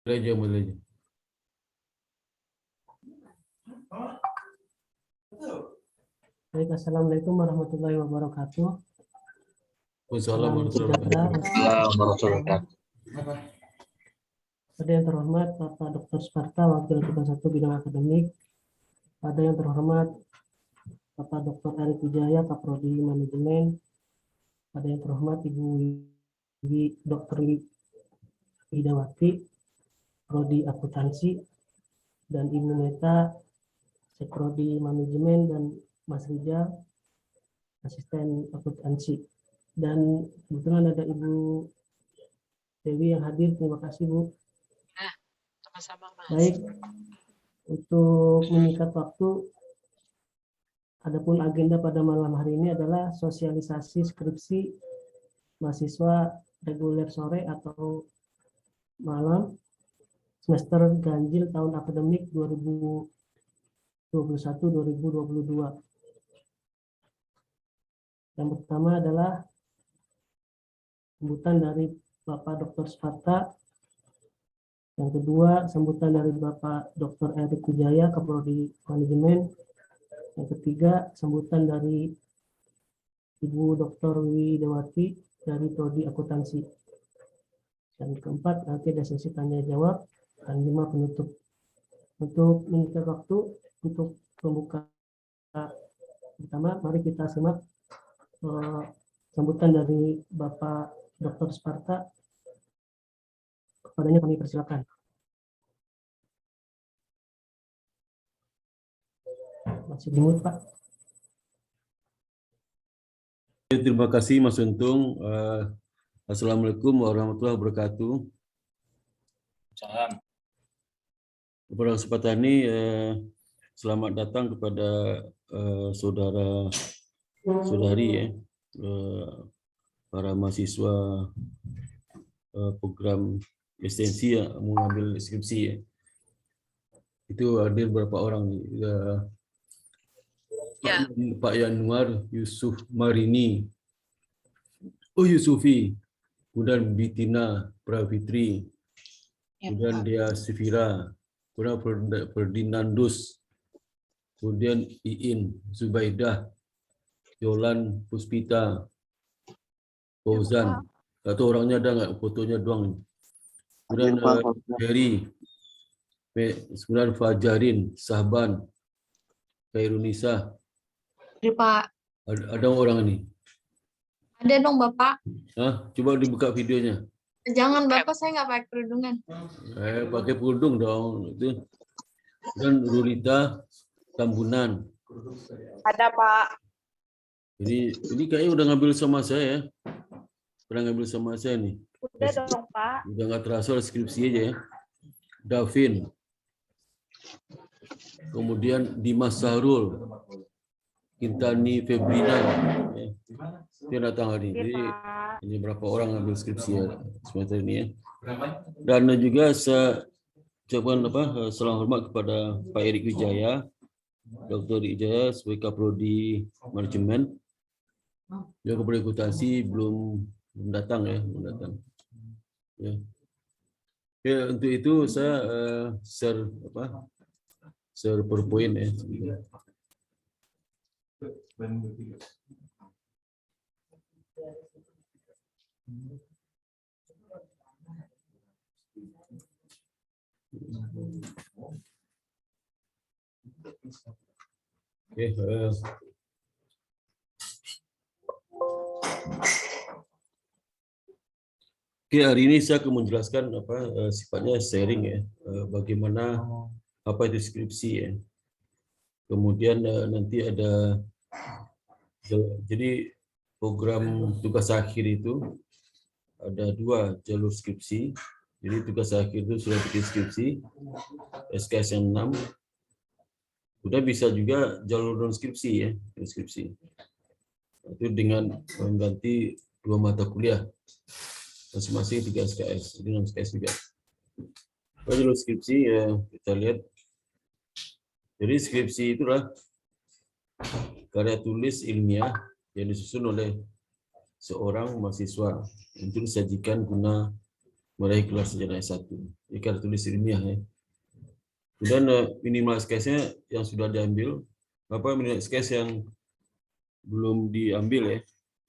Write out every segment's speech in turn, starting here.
Mulai aja. Baik, assalamualaikum warahmatullahi wabarakatuh. Salam Wassalamualaikum sejahtera. Pada yang terhormat Bapak Dr. Sparta, Wakil Ketua 1 Bidang Akademik. Pada yang terhormat Bapak Dr. Erik Wijaya, Kaprodi Manajemen. Pada yang terhormat Ibu Dr. Widawati, Prodi Akuntansi, dan Ibu Neta, Seprodi Manajemen, dan Mas Rijal, Asisten Akuntansi. Dan kebetulan ada Ibu Dewi yang hadir. Terima kasih, Bu. Sama-sama, Mas. Baik, untuk menyingkat waktu, adapun agenda pada malam hari ini adalah sosialisasi skripsi mahasiswa reguler sore atau malam semester ganjil tahun akademik 2021-2022. Yang pertama adalah sambutan dari Bapak Dr. Sparta. Yang kedua, sambutan dari Bapak Dr. Erik Wijaya, Kaprodi Manajemen. Yang ketiga, sambutan dari Ibu Dr. Widawati dari Prodi Akuntansi. Dan keempat, nanti ada sesi tanya jawab dan 5 penutup. Untuk menyingkat waktu, untuk pembuka pertama, mari kita simak sambutan dari Bapak Dr. Sparta. Kepadanya kami persilakan. Masih dimut, Pak. Terima kasih Mas Untung. Assalamualaikum warahmatullahi wabarakatuh. Salam. Pada kesempatan ini, selamat datang kepada saudara-saudari para mahasiswa program ekstensi yang mengambil skripsi. Itu ada beberapa orang. Pak Yanuar Yusuf Marini, Yusufi, kemudian Bitina Pravitri, kemudian Dia Sifira, kemudian Ferdinandus, kemudian Iin Zubaidah, Yolan Puspita, Fauzan. Atau orangnya ada nggak, fotonya doang. Kemudian Heri, kemudian Fajarin, Sahban, Kairunisa. Pak. Ada orang ini? Ada dong, Bapak. Hah? Coba dibuka videonya. Jangan, Bapak, saya nggak pakai kerudungan. Pakai kerudung dong. Itu. Dan Rulita Tambunan. Ada, Pak. Jadi ini kayaknya udah ngambil sama saya. Pernah ngambil sama saya nih. Udah dong, Pak. Udah nggak terasa skripsi aja ya. Davin. Kemudian Dimas Sahrul. Intani Febrina. Dia datang hari ini. Jadi ini berapa orang ngambil skripsi ya semester ini ya. Dan juga saya ucapkan salam hormat kepada Pak Erik Wijaya, Dr. Wijaya sebagai Kaprodi Manajemen. Dia kepada akuntansi belum datang ya, belum datang. Ya. Ya, untuk itu saya share PowerPoint ya. Oke, hari ini saya akan menjelaskan sifatnya sharing ya, bagaimana apa itu skripsi ya. Kemudian nanti ada, jadi program tugas akhir itu ada 2 jalur skripsi. Jadi tugas akhir itu sudah bikin skripsi, SKS yang 6. Udah bisa juga jalur non skripsi ya, skripsi. Itu dengan mengganti 2 mata kuliah, masing-masing 3 SKS, dengan SKS juga. Jalur skripsi ya, kita lihat. Jadi skripsi itulah karya tulis ilmiah yang disusun oleh seorang mahasiswa untuk disajikan guna meraih gelar sarjana S1. Ini karya tulis ilmiah ya. Kemudian minimal SKS-nya yang sudah diambil, minimal SKS yang belum diambil ya,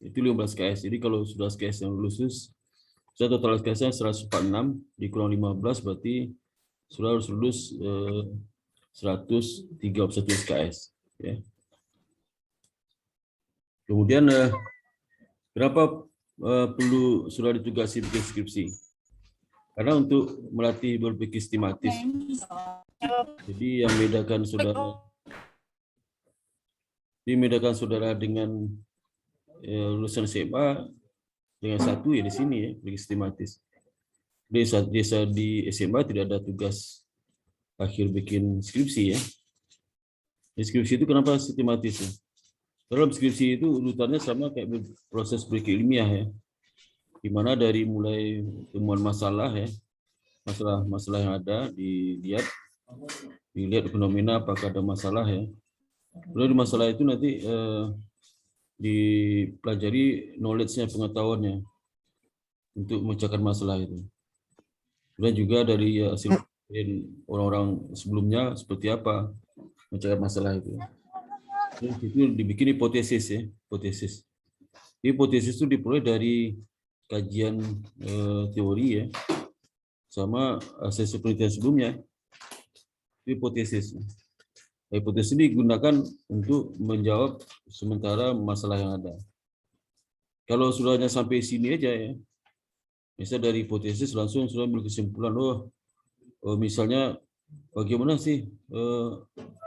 itu 15 SKS. Jadi kalau sudah SKS yang lulus, sudah total SKS-nya 146, dikurang 15 berarti sudah harus lulus 131 SKS. Ya. Kemudian kenapa perlu sudah ditugasi bikin skripsi? Karena untuk melatih berpikir sistematis. Jadi yang membedakan saudara dengan lulusan SMA dengan satu ya di sini ya, berpikir sistematis. Di SMA tidak ada tugas akhir bikin skripsi ya. Di skripsi itu kenapa sistematis ya? Dalam skripsi itu urutannya sama kayak proses berpikir ilmiah ya, di mana dari mulai temuan masalah ya, masalah yang ada dilihat fenomena apakah ada masalah ya. Lalu di masalah itu nanti dipelajari knowledge-nya, pengetahuannya untuk memecahkan masalah itu. Dan juga dari hasil orang-orang sebelumnya seperti apa memecahkan masalah itu. Itu dibikin hipotesis ya, hipotesis. Hipotesis itu diperoleh dari kajian teori ya, sama hasil penelitian sebelumnya. Hipotesis. Hipotesis ini digunakan untuk menjawab sementara masalah yang ada. Kalau sudahnya sampai sini aja ya, misalnya dari hipotesis langsung sudah ambil kesimpulan, misalnya bagaimana sih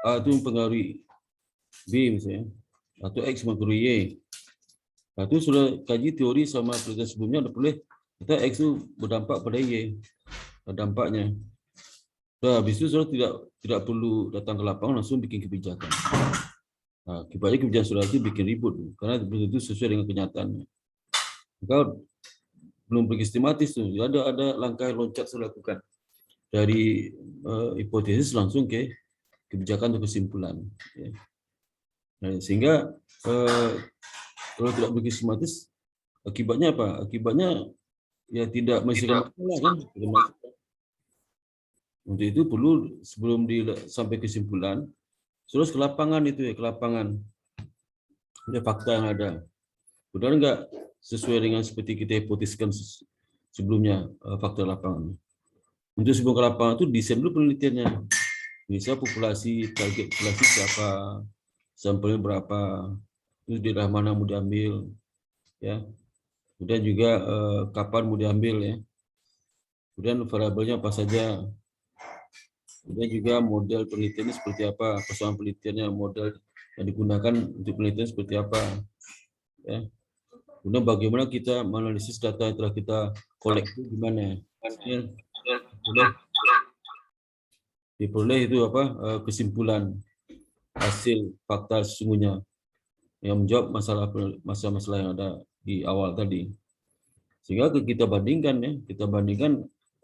A itu mempengaruhi B misalnya, atau X mempengaruhi Y. Nah, itu sudah kaji teori sama penelitian sebelumnya, udah boleh kita X itu berdampak pada Y, dampaknya. Nah, habis itu sudah tidak perlu datang ke lapangan langsung bikin kebijakan. Nah, akibatnya kebijakan sudah itu bikin ribut karena itu sesuai dengan kenyataannya. Maka belum pergi sistematis tuh, ada langkah loncat sudah lakukan dari hipotesis langsung ke kebijakan atau kesimpulan. Ya. Nah, sehingga kalau tidak pergi sistematis, akibatnya apa? Akibatnya ya tidak menyelesaikan masalah kan? Untuk itu perlu sebelum sampai kesimpulan, terus ke lapangan itu ya, ke lapangan. Ada fakta yang ada. Benar enggak sesuai dengan seperti kita hipotesiskan sebelumnya fakta lapangan. Untuk sebelum ke lapangan itu desain dulu penelitiannya. Misal target populasi siapa, sampelnya berapa, terus daerah mana mau diambil, ya. Kemudian juga kapan mau diambil ya. Kemudian variabelnya apa saja. Kemudian juga model penelitiannya seperti apa, persoalan penelitiannya, model yang digunakan untuk penelitian seperti apa. Ya. Kemudian bagaimana kita menganalisis data yang telah kita kolek itu gimana. Ya. Diperoleh itu apa kesimpulan hasil fakta sesungguhnya yang menjawab masalah-masalah yang ada di awal tadi. Sehingga kita bandingkan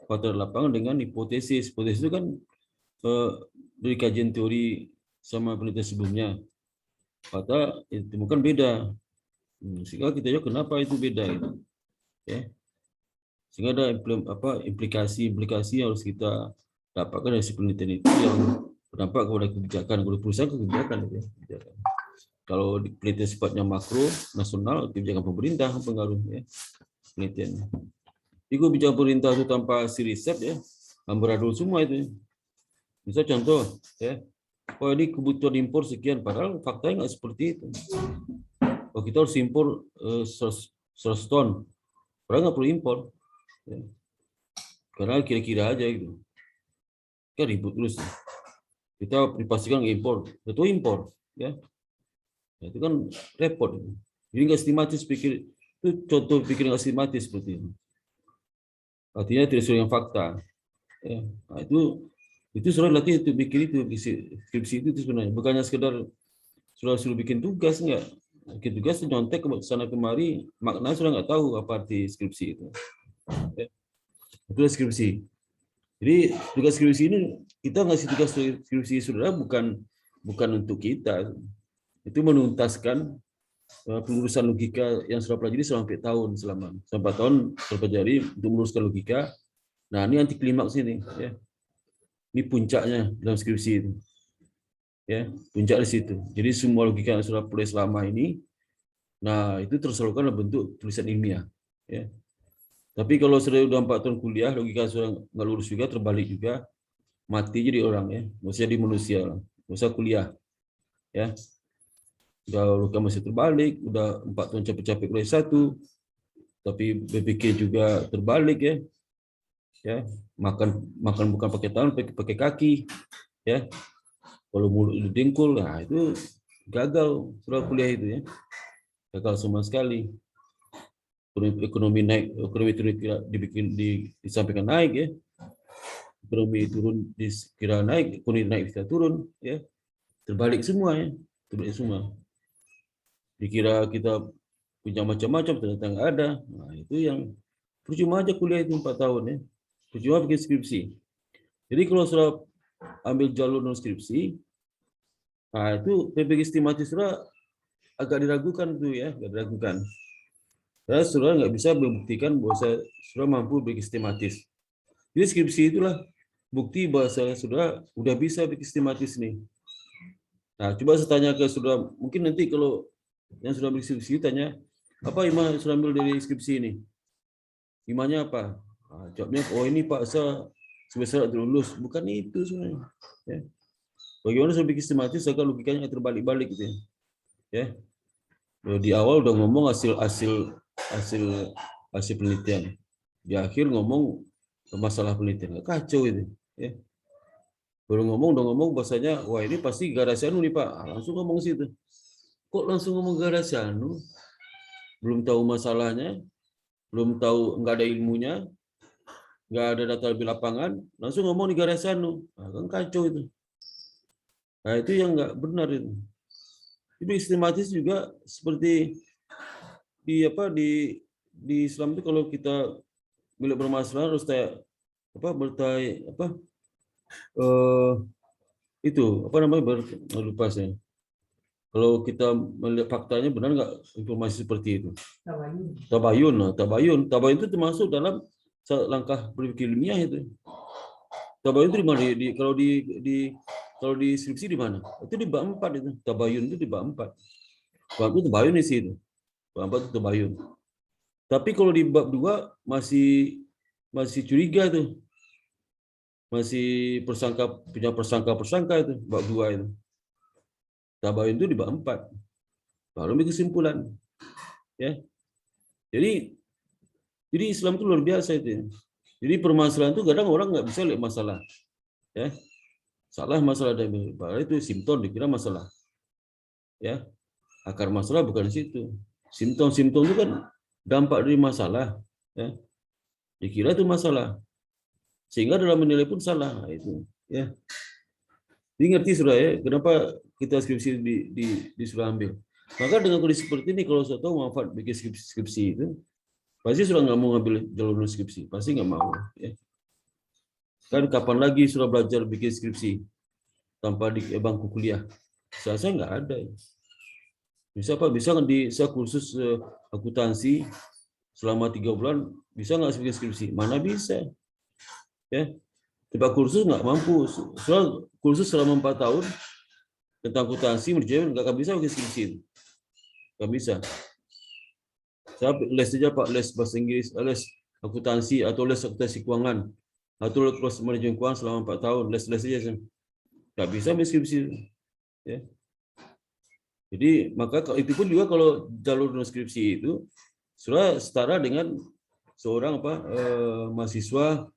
fakta lapangan dengan hipotesis. Hipotesis itu kan dari kajian teori sama penelitian sebelumnya. Fakta ditemukan beda. Sehingga kita jawab kenapa itu beda gitu. Ya. Sehingga ada implikasi yang harus kita dapatkan dari penelitian itu yang berdampak kepada kebijakan, kepada perusahaan kebijakan. Ya. Kalau penelitian sifatnya makro, nasional, kebijakan pemerintah pengaruh ya, penelitiannya. Jadi kebijakan pemerintah itu tanpa hasil riset ya, amburadul semua itu. Misal contoh, ya, ini kebutuhan impor sekian, padahal faktanya nggak seperti itu. Kita harus impor 100 ton, padahal nggak perlu impor. Ya. Karena kira-kira aja gitu. Kan ribut terus. Kita dipastikan impor, betul impor, ya. Nah, itu kan repot. Jadi nggak sistematis pikir, itu contoh pikir nggak sistematis seperti ini. Artinya tidak sesuai dengan fakta. Ya. Nah, itu sudah latih itu bikin itu skripsi itu sebenarnya bukannya sekedar suruh bikin tugas enggak. Bikin tugas nyontek ke sana kemari, maknanya sudah nggak tahu apa arti skripsi itu. Ya. Itu skripsi. Jadi tugas skripsi ini kita ngasih tugas skripsi saudara bukan untuk kita. Itu menuntaskan pengurusan logika yang sudah pelajari selama 4 tahun sampai tahun terpelajari untuk meluruskan logika Nah, ini anti klimaks ini, ya. Ini puncaknya dalam skripsi itu. Ya, puncak di situ. Jadi semua logika yang sudah boleh selama ini, nah itu tersalurkan dalam bentuk tulisan ilmiah. Ya. Tapi kalau sudah 4 tahun kuliah, logika sudah nggak lulus juga, terbalik juga, mati jadi orang ya, nggak usah jadi manusia, nggak usah kuliah. Ya, udah logika masih terbalik, udah 4 tahun capek-capek kuliah 1, tapi BPK juga terbalik ya. Ya, makan bukan pakai tangan, pakai kaki. Ya, kalau mulut itu dengkul, nah itu gagal sudah kuliah itu ya, gagal sama sekali. Ekonomi naik, ekonomi turun disampaikan naik ya, ekonomi turun dikira naik, ekonomi naik bisa turun ya, terbalik semua ya, terbalik semua. Dikira kita punya macam-macam, ternyata nggak ada. Nah itu yang percuma aja kuliah itu 4 tahun ya, percuma bikin skripsi. Jadi kalau sudah ambil jalur non skripsi, nah itu PPG sistematis sudah agak diragukan tuh ya, agak diragukan. Saya sudah nggak bisa membuktikan bahwa saya sudah mampu bikin sistematis. Jadi skripsi itulah bukti bahwa saya sudah bisa bikin sistematis nih. Nah, coba saya tanya ke sudah, mungkin nanti kalau yang sudah bikin skripsi tanya, apa Ima sudah ambil dari skripsi ini? Imanya apa? Nah, jawabnya, oh ini Pak, saya sebesar lulus. Bukan itu sebenarnya. Ya. Bagaimana saya bikin sistematis, saya logikanya terbalik-balik gitu ya. Ya. Di awal udah ngomong hasil penelitian, di akhir ngomong masalah penelitian, kacau itu ya. Baru udah ngomong bahasanya, wah ini pasti garasi anu nih Pak, langsung ngomong situ. Kok langsung ngomong garasi anu? Belum tahu masalahnya, belum tahu, nggak ada ilmunya, nggak ada data lebih lapangan, langsung ngomong di garasi anu, nah, kan kacau itu. Nah itu yang nggak benar itu. Jadi sistematis juga seperti di Islam itu, kalau kita milik bermasalah harus lupa saya. Kalau kita melihat faktanya benar nggak informasi seperti itu. Tabayun itu termasuk dalam langkah berpikir ilmiah itu. Tabayun itu di mana? Kalau di skripsi di mana? Itu di bab 4 itu. Tabayun itu di bab 4. Bab itu tabayun di situ. Bab 4 itu tabayun. Tapi kalau di bab 2 masih curiga tuh. Masih punya persangka itu, bab 2 itu. Tabayun itu di bab 4. Baru ambil kesimpulan. Ya. Jadi Islam itu luar biasa itu. Jadi permasalahan itu kadang orang nggak bisa lihat masalah. Ya. Salah masalah dari itu simptom dikira masalah. Ya. Akar masalah bukan di situ. Simptom-simptom itu kan dampak dari masalah. Ya. Dikira itu masalah. Sehingga dalam menilai pun salah. Nah, itu. Ya. Jadi ngerti sudah ya, kenapa kita skripsi disuruh ambil. Maka dengan kondisi seperti ini, kalau saya tahu manfaat bikin skripsi itu, pasti sudah nggak mau ngambil jalur skripsi, pasti nggak mau. Ya. Kan kapan lagi sudah belajar bikin skripsi tanpa di bangku kuliah? Saya nggak ada. Bisa apa? Bisa nggak saya kursus akuntansi selama 3 bulan, bisa nggak bikin skripsi? Mana bisa? Ya, tiba kursus nggak mampu. Soal kursus selama 4 tahun tentang akuntansi menurut nggak akan bisa bikin skripsi. Nggak bisa. Saya les saja Pak, les bahasa Inggris, les akuntansi atau les akuntansi keuangan atau les manajemen keuangan selama 4 tahun, les saja. Nggak bisa bikin skripsi. Ya. Jadi maka itu pun juga kalau jalur skripsi itu sudah setara dengan seorang mahasiswa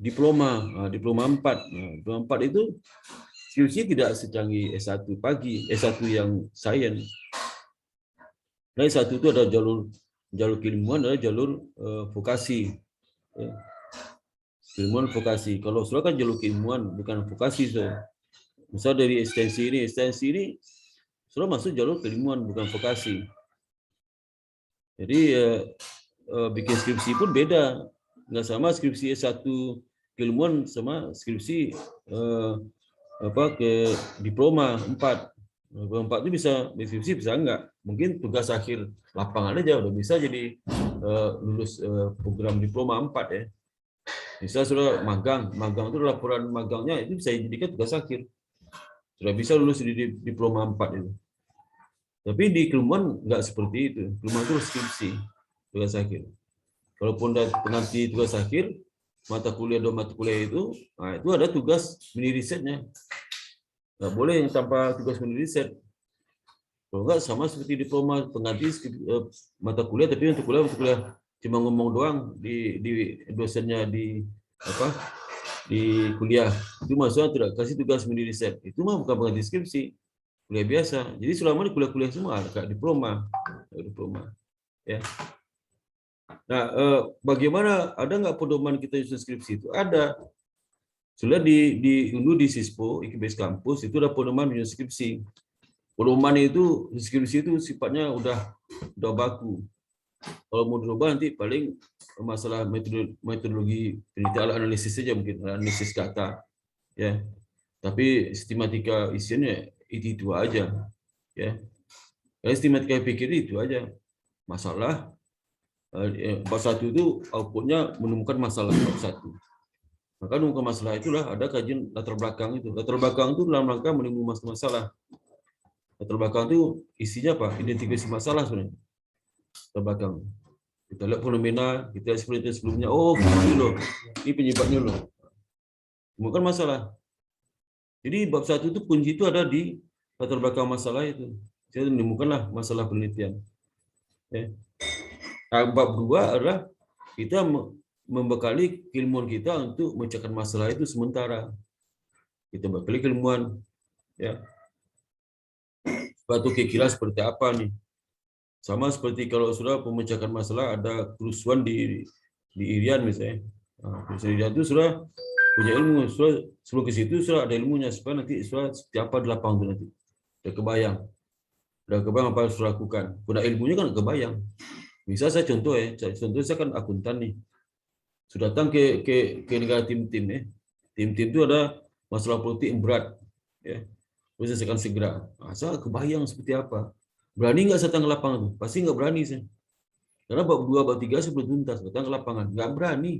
diploma 4. Nah, diploma 4 itu skripsi tidak secanggih S1 pagi, S1 yang sains. Nah, S1 itu ada jalur keilmuan, ada jalur vokasi. Ya. Keilmuan vokasi. Kalau sudah kan jalur keilmuan bukan vokasi. Misal dari ekstensi ini sudah masuk jalur keilmuan bukan vokasi. Jadi bikin skripsi pun beda. Nggak sama skripsi S1 keilmuan sama skripsi ke diploma 4. Diploma 4 itu bisa skripsi bisa enggak. Mungkin tugas akhir lapangan aja udah bisa jadi lulus program diploma 4 ya. Misal sudah magang itu laporan magangnya itu bisa dijadikan tugas akhir. Sudah bisa lulus di diploma 4 itu. Tapi di keilmuan nggak seperti itu. Keilmuan itu skripsi, tugas akhir. Kalaupun nanti tugas akhir, mata kuliah itu, nah itu ada tugas mini risetnya. Nggak boleh yang tanpa tugas mini riset. Kalau nggak sama seperti diploma pengganti mata kuliah, tapi untuk kuliah cuma ngomong doang di dosennya di kuliah. Itu maksudnya tidak kasih tugas mini riset. Itu mah bukan pengganti skripsi, kuliah biasa. Jadi selama ini kuliah semua kayak diploma, ya. Nah, bagaimana, ada nggak pedoman kita nyusun skripsi itu? Ada. Sudah diunduh di Sispo, IKBS kampus itu ada pedoman menyusun skripsi. Pedoman itu skripsi itu sifatnya udah baku. Kalau mau dirubah nanti paling masalah metodologi penelitian, analisis saja mungkin, analisis data, ya. Tapi sistematika isinya itu aja, ya. Sistematika pikir itu aja. Masalah bab 1 itu outputnya menemukan masalah bab 1. Maka menemukan masalah itulah ada kajian latar belakang itu. Latar belakang itu dalam rangka menemukan masalah. Latar belakang itu isinya apa? Identifikasi masalah sebenarnya. Latar belakang. Kita lihat fenomena, kita lihat seperti sebelumnya. Oh, ini loh. Ini penyebabnya loh. Bukan masalah. Jadi bab 1 itu kunci itu ada di latar belakang masalah itu. Saya menemukanlah masalah penelitian. Ya. Bab 2 adalah kita membekali keilmuan kita untuk memecahkan masalah itu sementara. Kita bekali keilmuan. Ya. Suatu kira-kira seperti apa nih? Sama seperti kalau sudah memecahkan masalah ada kerusuhan di Irian misalnya. Nah, Irian itu sudah punya ilmu, sudah sebelum ke situ sudah ada ilmunya supaya nanti sudah seperti apa di lapangan itu nanti. Udah kebayang apa yang harus lakukan. Udah ilmunya kan kebayang. Bisa saya contoh saya kan akuntan nih. Sudah datang ke negara tim-tim ya. Tim-tim itu ada masalah politik yang berat ya. Terus saya akan segera. Nah, saya kebayang seperti apa. Berani nggak saya datang ke lapangan tuh? Pasti nggak berani saya. Karena bab 2, bab 3 sebelum tuntas datang ke lapangan, nggak berani.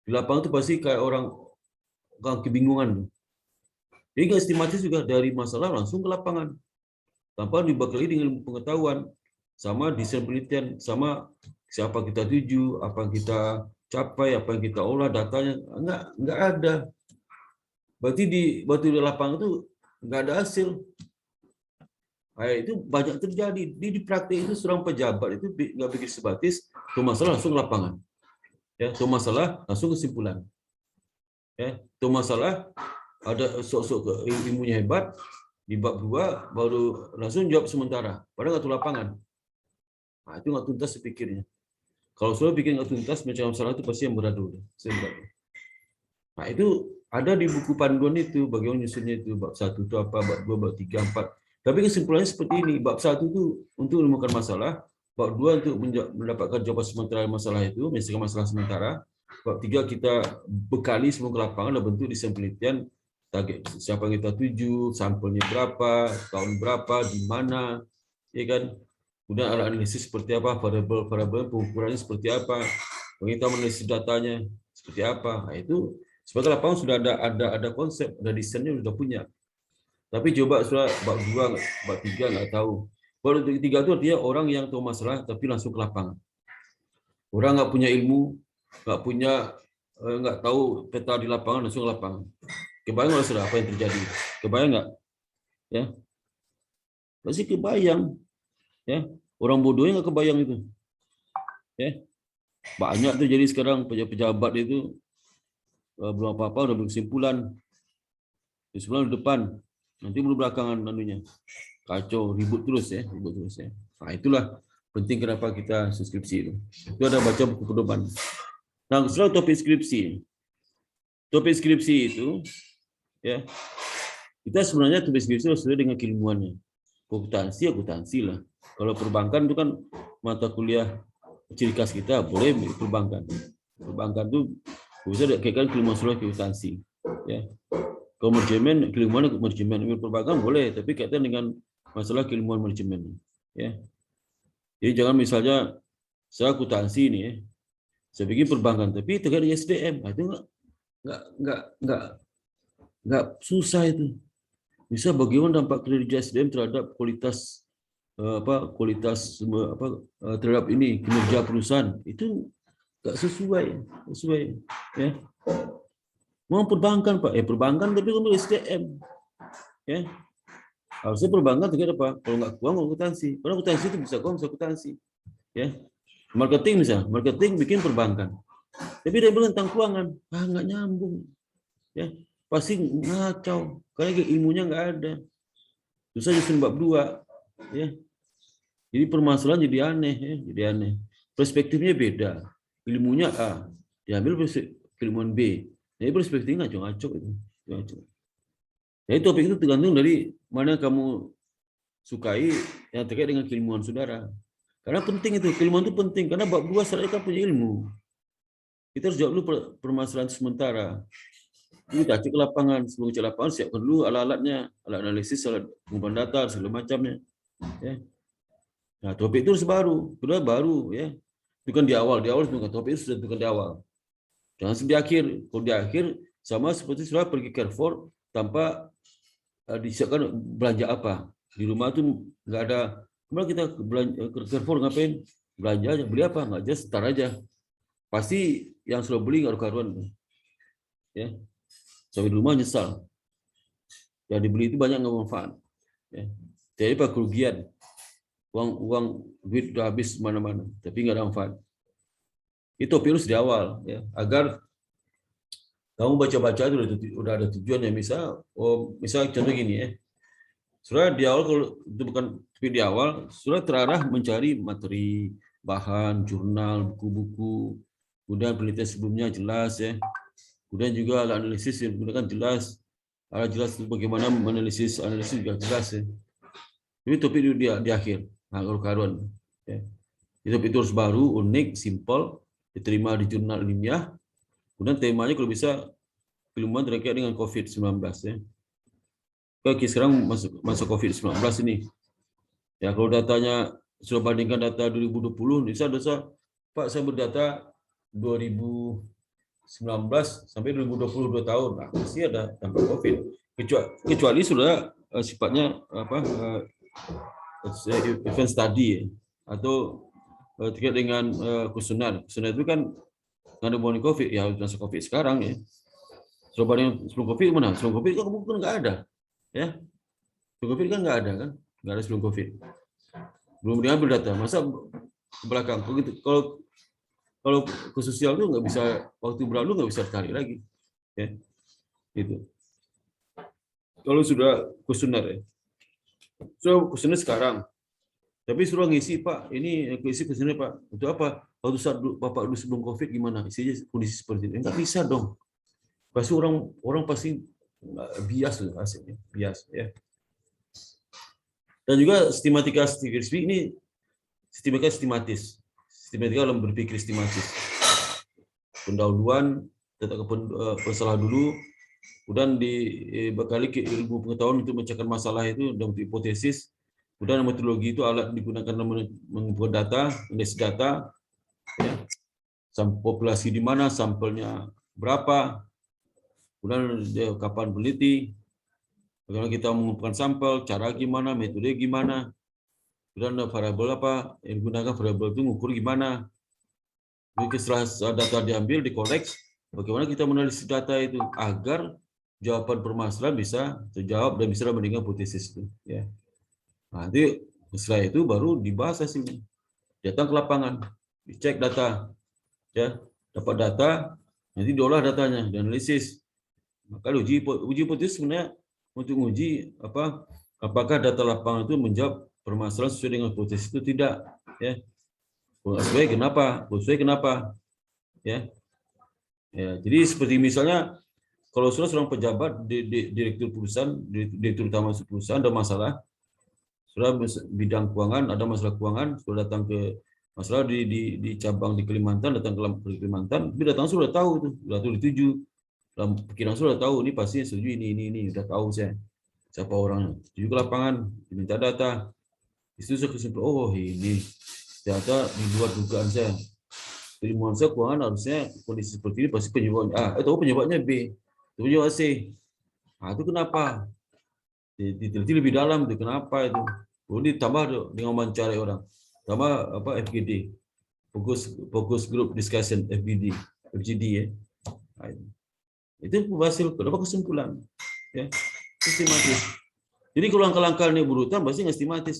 Di lapangan itu pasti kayak orang kebingungan. Jadi nggak sistematis juga dari masalah langsung ke lapangan. Tanpa dibekali dengan ilmu pengetahuan, sama desain penelitian, sama siapa kita tuju, apa yang kita capai, apa yang kita olah datanya, nggak ada. Berarti di lapangan itu nggak ada hasil. Itu banyak terjadi di praktik itu. Seorang pejabat itu nggak bikin sebatis, tuh masalah langsung lapangan, ya, tuh masalah langsung kesimpulan, ya, tuh masalah ada sok-sok ilmunya hebat di bab 2 baru langsung jawab sementara, padahal nggak tuh lapangan. Nah, itu nggak tuntas sepikirnya. Kalau sudah bikin nggak tuntas macam masalah itu pasti yang berat dulu. Nah itu ada di buku panduan itu bagaimana nyusunnya itu, bab 1 itu apa, bab 2, bab 3, 4. Tapi kesimpulannya seperti ini, bab 1 itu untuk menemukan masalah, bab 2 untuk mendapatkan jawaban sementara masalah itu, menyelesaikan masalah sementara, bab 3 kita bekali sebelum ke lapangan dalam bentuk desain penelitian, target siapa yang kita tuju, sampelnya berapa, tahun berapa, di mana, ya kan? Kemudian analisis seperti apa, variabel pengukurannya seperti apa, kita menganalisis datanya seperti apa. Nah, itu sebagai lapangan sudah ada konsep, ada desainnya sudah punya. Tapi coba sudah bab 2, bab 3 nggak tahu. Bab 3 itu artinya orang yang tahu masalah tapi langsung ke lapangan. Orang nggak punya ilmu, nggak tahu peta di lapangan, langsung ke lapangan. Kebayang nggak sudah apa yang terjadi? Kebayang nggak? Ya, pasti kebayang. Ya, orang bodohnya nggak kebayang itu. Ya, banyak tuh jadi sekarang pejabat itu belum apa-apa udah berkesimpulan. Kesimpulan di depan. Nanti belum belakangan anunya. Kacau, ribut terus ya. Nah, itulah penting kenapa kita skripsi itu. Itu ada baca buku pedoman. Nah, setelah topik skripsi. Topik skripsi itu ya. Kita sebenarnya topik skripsi sesuai dengan keilmuannya. Akuntansi lah. Kalau perbankan itu kan mata kuliah ciri khas kita, boleh perbankan. Perbankan itu bisa dikaitkan keilmuan seluruh akuntansi. Ya. Kalau manajemen, keilmuan manajemen, perbankan boleh, tapi kaitan dengan masalah keilmuan manajemen. Ya. Jadi jangan misalnya saya akuntansi nih, Saya bikin perbankan, tapi terkait dengan SDM, itu nggak susah itu. Bisa bagaimana dampak kinerja SDM terhadap kualitas terhadap ini kinerja perusahaan, itu nggak sesuai ya. Mau perbankan Pak, perbankan tapi untuk SDM ya. Harusnya perbankan terkait apa? Kalau nggak keuangan akuntansi, karena akuntansi itu bisa keuangan, bisa akuntansi ya. Marketing misalnya, marketing bikin perbankan, tapi dia bilang tentang keuangan, nggak nyambung ya, pasti ngacau karena ilmunya nggak ada. Susah justru bab 2 ya. Jadi permasalahan jadi aneh ya, jadi aneh. Perspektifnya beda, ilmunya A, diambil keilmuan B. Jadi perspektifnya ngaco-ngaco itu. Jadi topik itu tergantung dari mana kamu sukai yang terkait dengan keilmuan saudara. Karena penting itu, keilmuan itu penting karena bab 2 syaratnya kan punya ilmu. Kita harus jawab dulu permasalahan sementara. Kita cek ke lapangan, sebelum cek lapangan siapkan dulu alat-alatnya, alat analisis, alat pengumpulan data, segala macamnya. Ya. Nah, topik itu harus baru, kedua baru ya. Itu kan di awal topik itu sudah tentukan di awal. Jangan di akhir. Kalau di akhir sama seperti sudah pergi Carrefour tanpa disiapkan belanja apa. Di rumah tuh nggak ada. Kemarin kita belanja ke Carrefour ngapain? Belanja aja, beli apa? Nggak aja, setar aja. Pasti yang sudah beli nggak karuan. Ya. Sampai di rumah nyesal. Yang dibeli itu banyak nggak manfaat. Ya. Jadi apa kerugian? Uang duit udah habis mana-mana, tapi nggak ada manfaat. Itu virus di awal, ya, agar kamu baca-baca itu udah ada tujuannya. Misal contoh gini ya, sudah di awal kalau itu bukan tapi di awal sudah terarah mencari materi, bahan, jurnal, buku-buku, kemudian penelitian sebelumnya jelas ya, kemudian juga alat analisis yang digunakan jelas, jelas bagaimana analisis juga jelas ya. Ini topik di akhir. Nah, karuan ya. Itu harus baru, unik, simpel, diterima di jurnal ilmiah. Kemudian temanya kalau bisa ilmuwan terkait dengan COVID-19 ya. Oke, sekarang masuk COVID-19 ini. Ya, kalau datanya sudah bandingkan data 2020, bisa Pak saya berdata 2019 sampai 2020 2 tahun. Nah, pasti ada dampak COVID. Kecuali sudah sifatnya event study atau terkait dengan kuesioner. Kuesioner itu kan ada hubungan COVID, ya masuk COVID sekarang ya. Coba yang sebelum COVID mana? Sebelum COVID kan bukan nggak ada, ya. Sebelum COVID kan nggak ada kan? Nggak ada sebelum COVID. Belum diambil data. Masa ke belakang? Kalau ke sosial itu nggak bisa, waktu berlalu nggak bisa tarik lagi, ya. Itu. Kalau sudah kuesioner ya. So, kuesioner sekarang. Tapi suruh ngisi, Pak, ini isi kuesioner, Pak. Untuk apa? Waktu saat Bapak dulu sebelum COVID gimana? Isinya kondisi seperti ini. Enggak bisa dong. Pasti orang pasti bias hasilnya, bias ya. Dan juga sistematika ini sistematika sistematis. Sistematika dalam berpikir sistematis. Pendahuluan, tetap masalah dulu, kemudian dibekali ilmu pengetahuan untuk memecahkan masalah itu dalam hipotesis. Kemudian metodologi itu alat digunakan mengumpulkan data, analisis data, ya. Populasi di mana, sampelnya berapa, kemudian kapan peneliti, bagaimana kita mengumpulkan sampel, cara gimana, metode gimana, kemudian variabel apa yang digunakan, variabel itu mengukur gimana. Jadi setelah data diambil, dikoleks, bagaimana kita menanalisis data itu agar jawaban permasalahan bisa terjawab dan bisa membandingkan hipotesis itu, ya. Nah, nanti setelah itu baru dibahas hasilnya. Datang ke lapangan, dicek data, ya, dapat data, nanti diolah datanya, dianalisis. Maka uji hipotesis sebenarnya untuk uji apakah data lapangan itu menjawab permasalahan sesuai dengan hipotesis itu tidak, ya. Sesuai kenapa? Sesuai kenapa? Ya. Ya, jadi seperti misalnya kalau seorang pejabat direktur perusahaan, direktur utama perusahaan ada masalah, sudah bidang keuangan, ada masalah keuangan, sudah datang ke masalah di cabang di Kalimantan, datang ke Kalimantan, tapi datang sudah tahu itu, sudah tahu dituju, dalam pikiran sudah tahu ini pasti setuju ini, sudah tahu saya siapa orangnya, tuju ke lapangan, diminta data, itu saya kesimpulan, oh ini data di luar dugaan saya, nuansa keuangan harusnya kondisi seperti ini pasti penyebabnya A, atau penyebabnya B, atau penyebab C. Nah, itu kenapa? Diteliti lebih dalam itu kenapa itu. Kemudian ditambah dengan mencari orang, tambah apa FGD, fokus group discussion FGD ya. Nah, itu hasil dapat kesimpulan ya, sistematis. Jadi kalau langkah-langkah ini berurutan pasti nggak sistematis.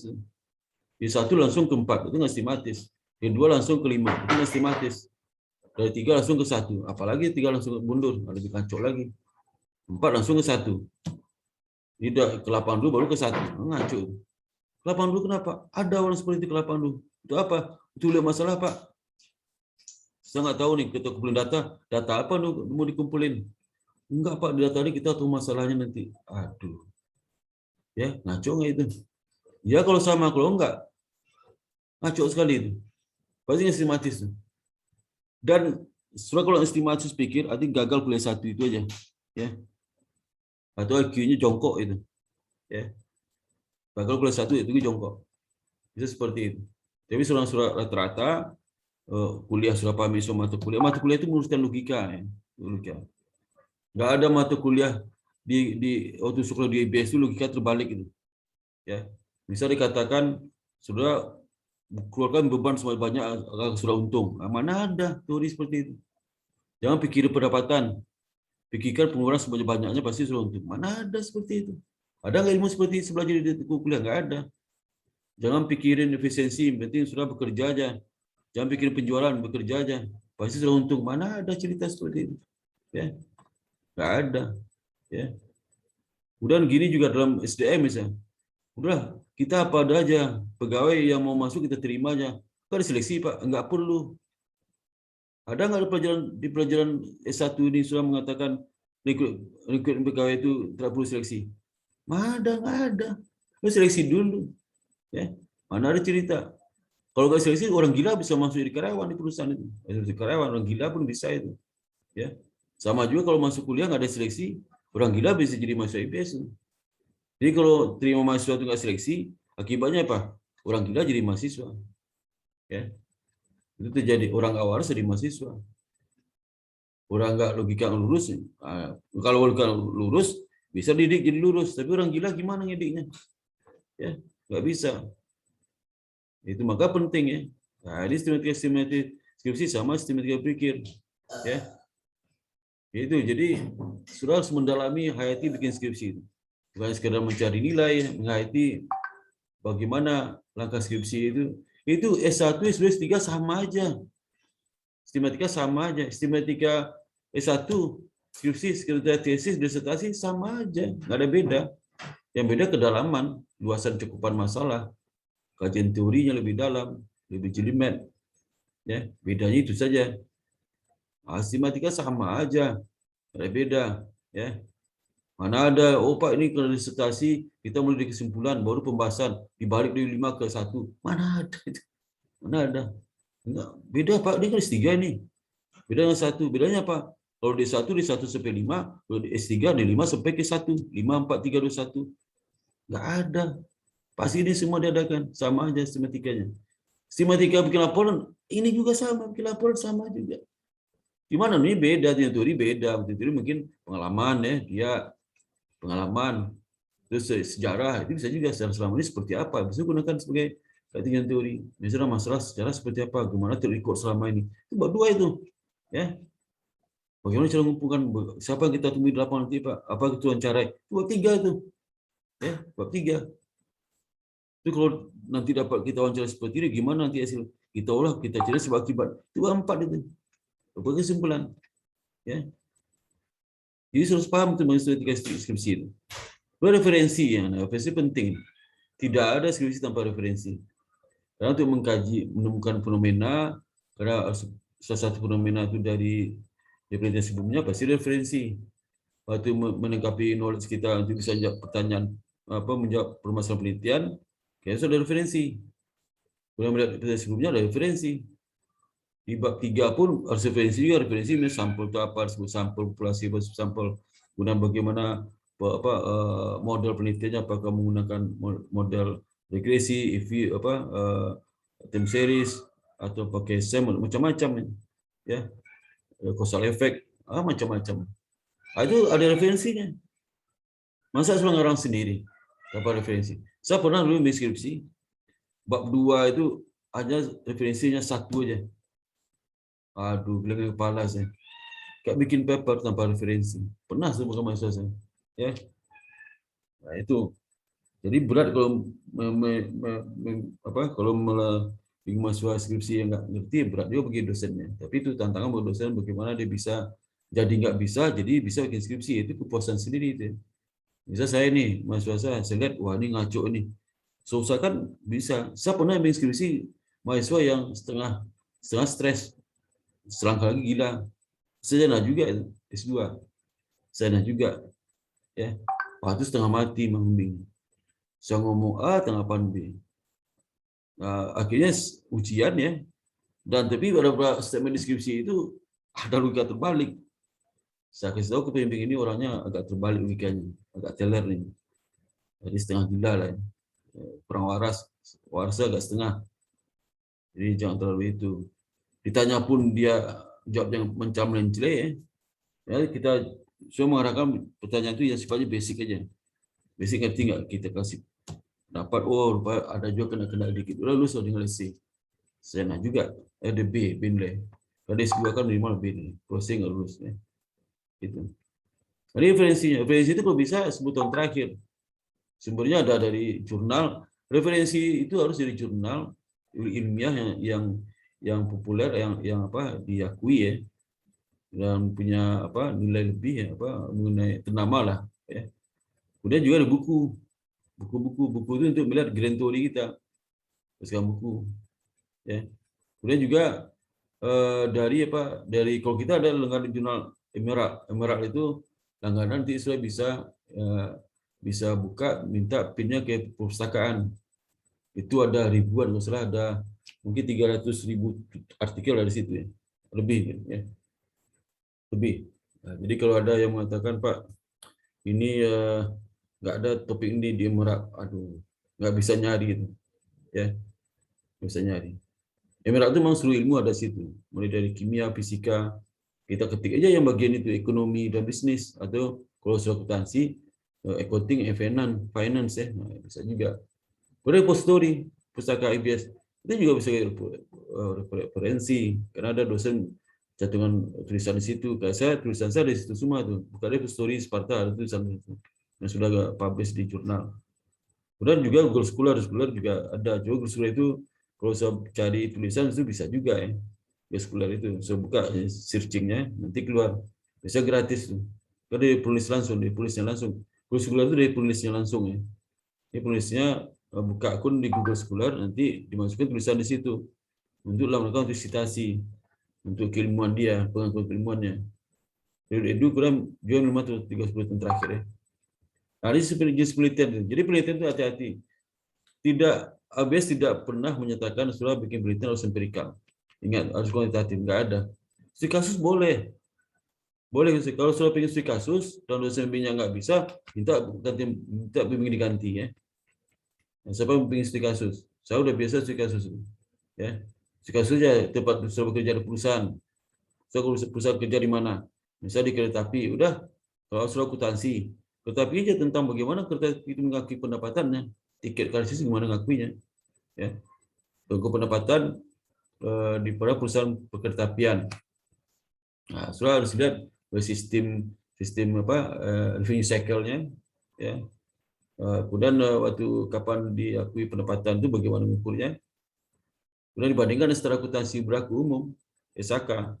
Di 1 langsung ke 4 itu nggak sistematis. Yang 2 langsung ke 5 itu nggak sistematis. Dari 3 langsung ke 1, apalagi 3 langsung mundur, lebih kacau lagi. 4 langsung ke 1. Tidak ke 82 baru ke 1, ngaco. 82 kenapa? Ada orang seperti itu ke 82. Itu apa? Itu lihat masalah Pak. Saya nggak tahu nih, kita kumpulin data apa mau dikumpulin? Enggak Pak, di data ini kita tahu masalahnya nanti. Aduh. Ya, ngaco nggak itu? Ya kalau sama, kalau enggak, ngaco sekali itu. Pasti sistematis. Dan setelah kalau sistematis pikir, artinya gagal kuliah 1 itu aja. Ya. Atau IQ-nya jongkok itu. Ya. Gagal kuliah 1 itu jongkok. Bisa seperti itu. Tapi surat rata-rata kuliah sudah paham iso mata kuliah itu meluruskan logika ya. Logika. Nggak ada mata kuliah di waktu sekolah di IBS itu logika terbalik itu. Ya. Bisa dikatakan sudah keluarkan beban sebanyak agar sudah untung. Nah, mana ada teori seperti itu? Jangan pikir pendapatan, pikirkan pengeluaran sebanyak-banyaknya pasti sudah untung. Mana ada seperti itu? Ada nggak ilmu seperti itu belajar di kuliah? Nggak ada. Jangan pikirin efisiensi, penting sudah bekerja aja. Jangan pikirin penjualan, bekerja aja. Pasti sudah untung. Mana ada cerita seperti itu? Ya, nggak ada. Ya. Udah gini juga dalam SDM misalnya. Udah, kita apa ada aja. Pegawai yang mau masuk kita terima aja. Kan diseleksi Pak, nggak perlu. Ada nggak di pelajaran S1 ini sudah mengatakan rekrutmen pegawai itu tidak perlu seleksi? Nggak ada. Seleksi dulu. Ya. Mana ada cerita. Kalau nggak seleksi, orang gila bisa masuk jadi karyawan di perusahaan itu. Jadi karyawan, orang gila pun bisa itu. Ya. Sama juga kalau masuk kuliah nggak ada seleksi, orang gila bisa jadi mahasiswa IPS. Jadi kalau terima mahasiswa itu nggak seleksi, akibatnya apa? Orang gila jadi mahasiswa. Ya. Itu terjadi, orang awal jadi mahasiswa. Orang nggak logika lurus, kalau logika lurus bisa didik jadi lurus, tapi orang gila gimana ngediknya? Ya, nggak bisa. Itu maka penting ya. Nah, ini sistematika skripsi sama sistematika pikir, ya. Itu jadi sudah harus mendalami hayati bikin skripsi itu. Bukan sekedar mencari nilai, menghayati bagaimana langkah skripsi itu. Itu S1, S2, S3 sama aja. Sistematika sama aja. Sistematika S1, skripsi, skripsi, tesis, disertasi sama aja. Nggak ada beda. Yang beda kedalaman, luasan cakupan masalah. Kajian teorinya lebih dalam, lebih jelimet. Ya, bedanya itu saja. Sistematika sama aja. Nggak ada beda. Ya. Mana ada, oh Pak ini kalau disertasi kita mulai dari kesimpulan, baru pembahasan, dibalik dari 5 ke 1. Mana ada itu? Mana ada? Enggak. Beda Pak, ini kan S3 nih. Beda dengan 1. Bedanya apa? Kalau di 1 sampai 5, kalau di S3 di 5 sampai ke 1. 5, 4, 3, 2, 1. Enggak ada. Pasti ini semua diadakan. Sama aja sistematikanya. Sistematika bikin laporan, ini juga sama. Bikin laporan sama juga. Gimana nih beda, teori beda. Teori mungkin pengalaman ya, dia pengalaman, terus sejarah itu bisa juga secara selama ini seperti apa bisa gunakan sebagai kajian teori. Misalnya masalah sejarah seperti apa, gimana terikut selama ini. Itu bab 2 itu, ya. Bagaimana cara mengumpulkan siapa yang kita temui di lapangan nanti Pak? Apa ketuan cara? Itu bab 3 itu, ya bab 3. Itu kalau nanti dapat kita wawancara seperti ini, gimana nanti hasil kita olah, kita cari sebab akibat. Itu bab 4 itu. Berbagai kesimpulan, ya. Jadi harus paham tentang strategi skripsi itu. Referensi ya, referensi penting. Tidak ada skripsi tanpa referensi. Karena untuk mengkaji, menemukan fenomena, karena salah satu fenomena itu dari penelitian sebelumnya pasti referensi. Waktu melengkapi knowledge kita untuk bisa menjawab pertanyaan, menjawab permasalahan penelitian, kita sudah ada referensi. Kalau melihat penelitian sebelumnya ada referensi. Di bab 3 pun harus referensi juga, referensi sampel itu apa, sampel populasi, sampel guna bagaimana model penelitiannya, apakah menggunakan model regresi, time series atau pakai SEM, macam-macam. ya, causal effect, macam-macam. Itu ada referensinya. Masa suruh ngarang sendiri tanpa referensi? Saya pernah dulu ambil skripsi, bab 2 itu hanya referensinya 1 aja. Aduh, gila kepala saya. Kayak bikin paper tanpa referensi. Pernah sama mahasiswa saya. Ya. Nah, itu. Jadi berat kalau kalau bikin mahasiswa skripsi yang nggak ngerti, berat juga bagi dosennya. Tapi itu tantangan buat dosen bagaimana dia bisa jadi nggak bisa, jadi bisa bikin skripsi. Itu kepuasan sendiri itu. Bisa saya nih, mahasiswa saya lihat, wah ini ngaco nih. Susah kan bisa. Saya pernah bikin skripsi mahasiswa yang setengah stres, selangkah lagi gila. Saya nah juga S2. Saya nah juga. Ya. Wah itu setengah mati membimbing. Saya ngomong A, tanggapan B. Nah, akhirnya ujian ya. Dan tapi pada statement deskripsi itu ada logika terbalik. Saya kasih tahu ke pembimbing ini orangnya agak terbalik logikanya, agak teler nih. Jadi setengah gila lah. Kurang waras, warasnya agak setengah. Jadi jangan terlalu itu. Ditanya pun dia jawab yang mencela ya. Ya kita semua mengarahkan pertanyaan itu yang sifatnya basic aja. Basic ngerti nggak? Kita kasih dapat, ada juga kena dikit. Udah lulus tinggal C. Saya nak juga ada B nilai. Kalau S2 kan minimal B nih. Closing nggak lulus ya. Itu. Referensi itu kalau bisa sebutan terakhir. Sumbernya ada dari jurnal. Referensi itu harus dari jurnal ilmiah yang populer, yang diakui ya, dan punya nilai lebih ya, mengenai ternama lah ya. Kemudian juga ada buku itu untuk melihat grand theory kita, berdasarkan buku ya. Kemudian juga dari kalau kita ada langganan jurnal Emerald itu langganan, nanti sudah bisa buka, minta pinnya ke perpustakaan. Itu ada ribuan, kalau salah ada mungkin 300.000 artikel dari situ ya, lebih ya, lebih. Nah, jadi kalau ada yang mengatakan Pak ini nggak ada topik ini di Emerald, aduh nggak bisa nyari gitu ya, nggak bisa nyari. Emerald itu memang seluruh ilmu ada situ, mulai dari kimia, fisika, kita ketik aja yang bagian itu, ekonomi dan bisnis, atau kalau soal akuntansi, accounting, finance ya, nah, bisa juga. Repository pustaka IBS itu juga bisa referensi, karena ada dosen cantungan tulisan di situ. Kayak saya, tulisan saya di situ semua tuh, bukan repository Sparta, ada tulisan itu yang sudah publish di jurnal. Kemudian juga Google Scholar juga ada. Juga Google Scholar itu kalau saya cari tulisan itu bisa juga ya. Google Scholar itu saya buka searchingnya, nanti keluar. Bisa gratis tuh. Kalau dia penulisnya langsung. Google Scholar itu dari penulisnya langsung ya. Ini penulisnya buka akun di Google Scholar, nanti dimasukkan tulisan di situ untuk melakukan citasi untuk keilmuan dia, pengakuan keilmuannya. Edu kurang jual 5 atau 30 tahun terakhir ya. Nah, ini seperti penelitian. Jadi penelitian itu hati-hati. ABS tidak pernah menyatakan sudah bikin penelitian harus empirikal. Ingat, harus kuantitatif, nggak ada. Studi kasus boleh. Boleh, kalau sudah pengen studi kasus, dan dosen bimbingnya nggak bisa, minta bimbing diganti ya. Nah, siapa yang bimbing studi kasus? Saya udah biasa studi kasus. Ya. Studi kasus ya tempat saya bekerja di perusahaan. Saya perusahaan kerja di mana? Misalnya di kereta api, udah. Kalau sudah akuntansi, tetapi aja tentang bagaimana kereta itu mengakui pendapatannya, tiket karcis gimana ngakuinya, ya. Tunggu pendapatan di pada perusahaan perkeretaapian. Nah, sudah harus lihat sistem revenue cycle-nya, ya. Kemudian waktu kapan diakui pendapatan itu bagaimana mengukurnya. Kemudian dibandingkan secara akuntansi berlaku umum, SAK.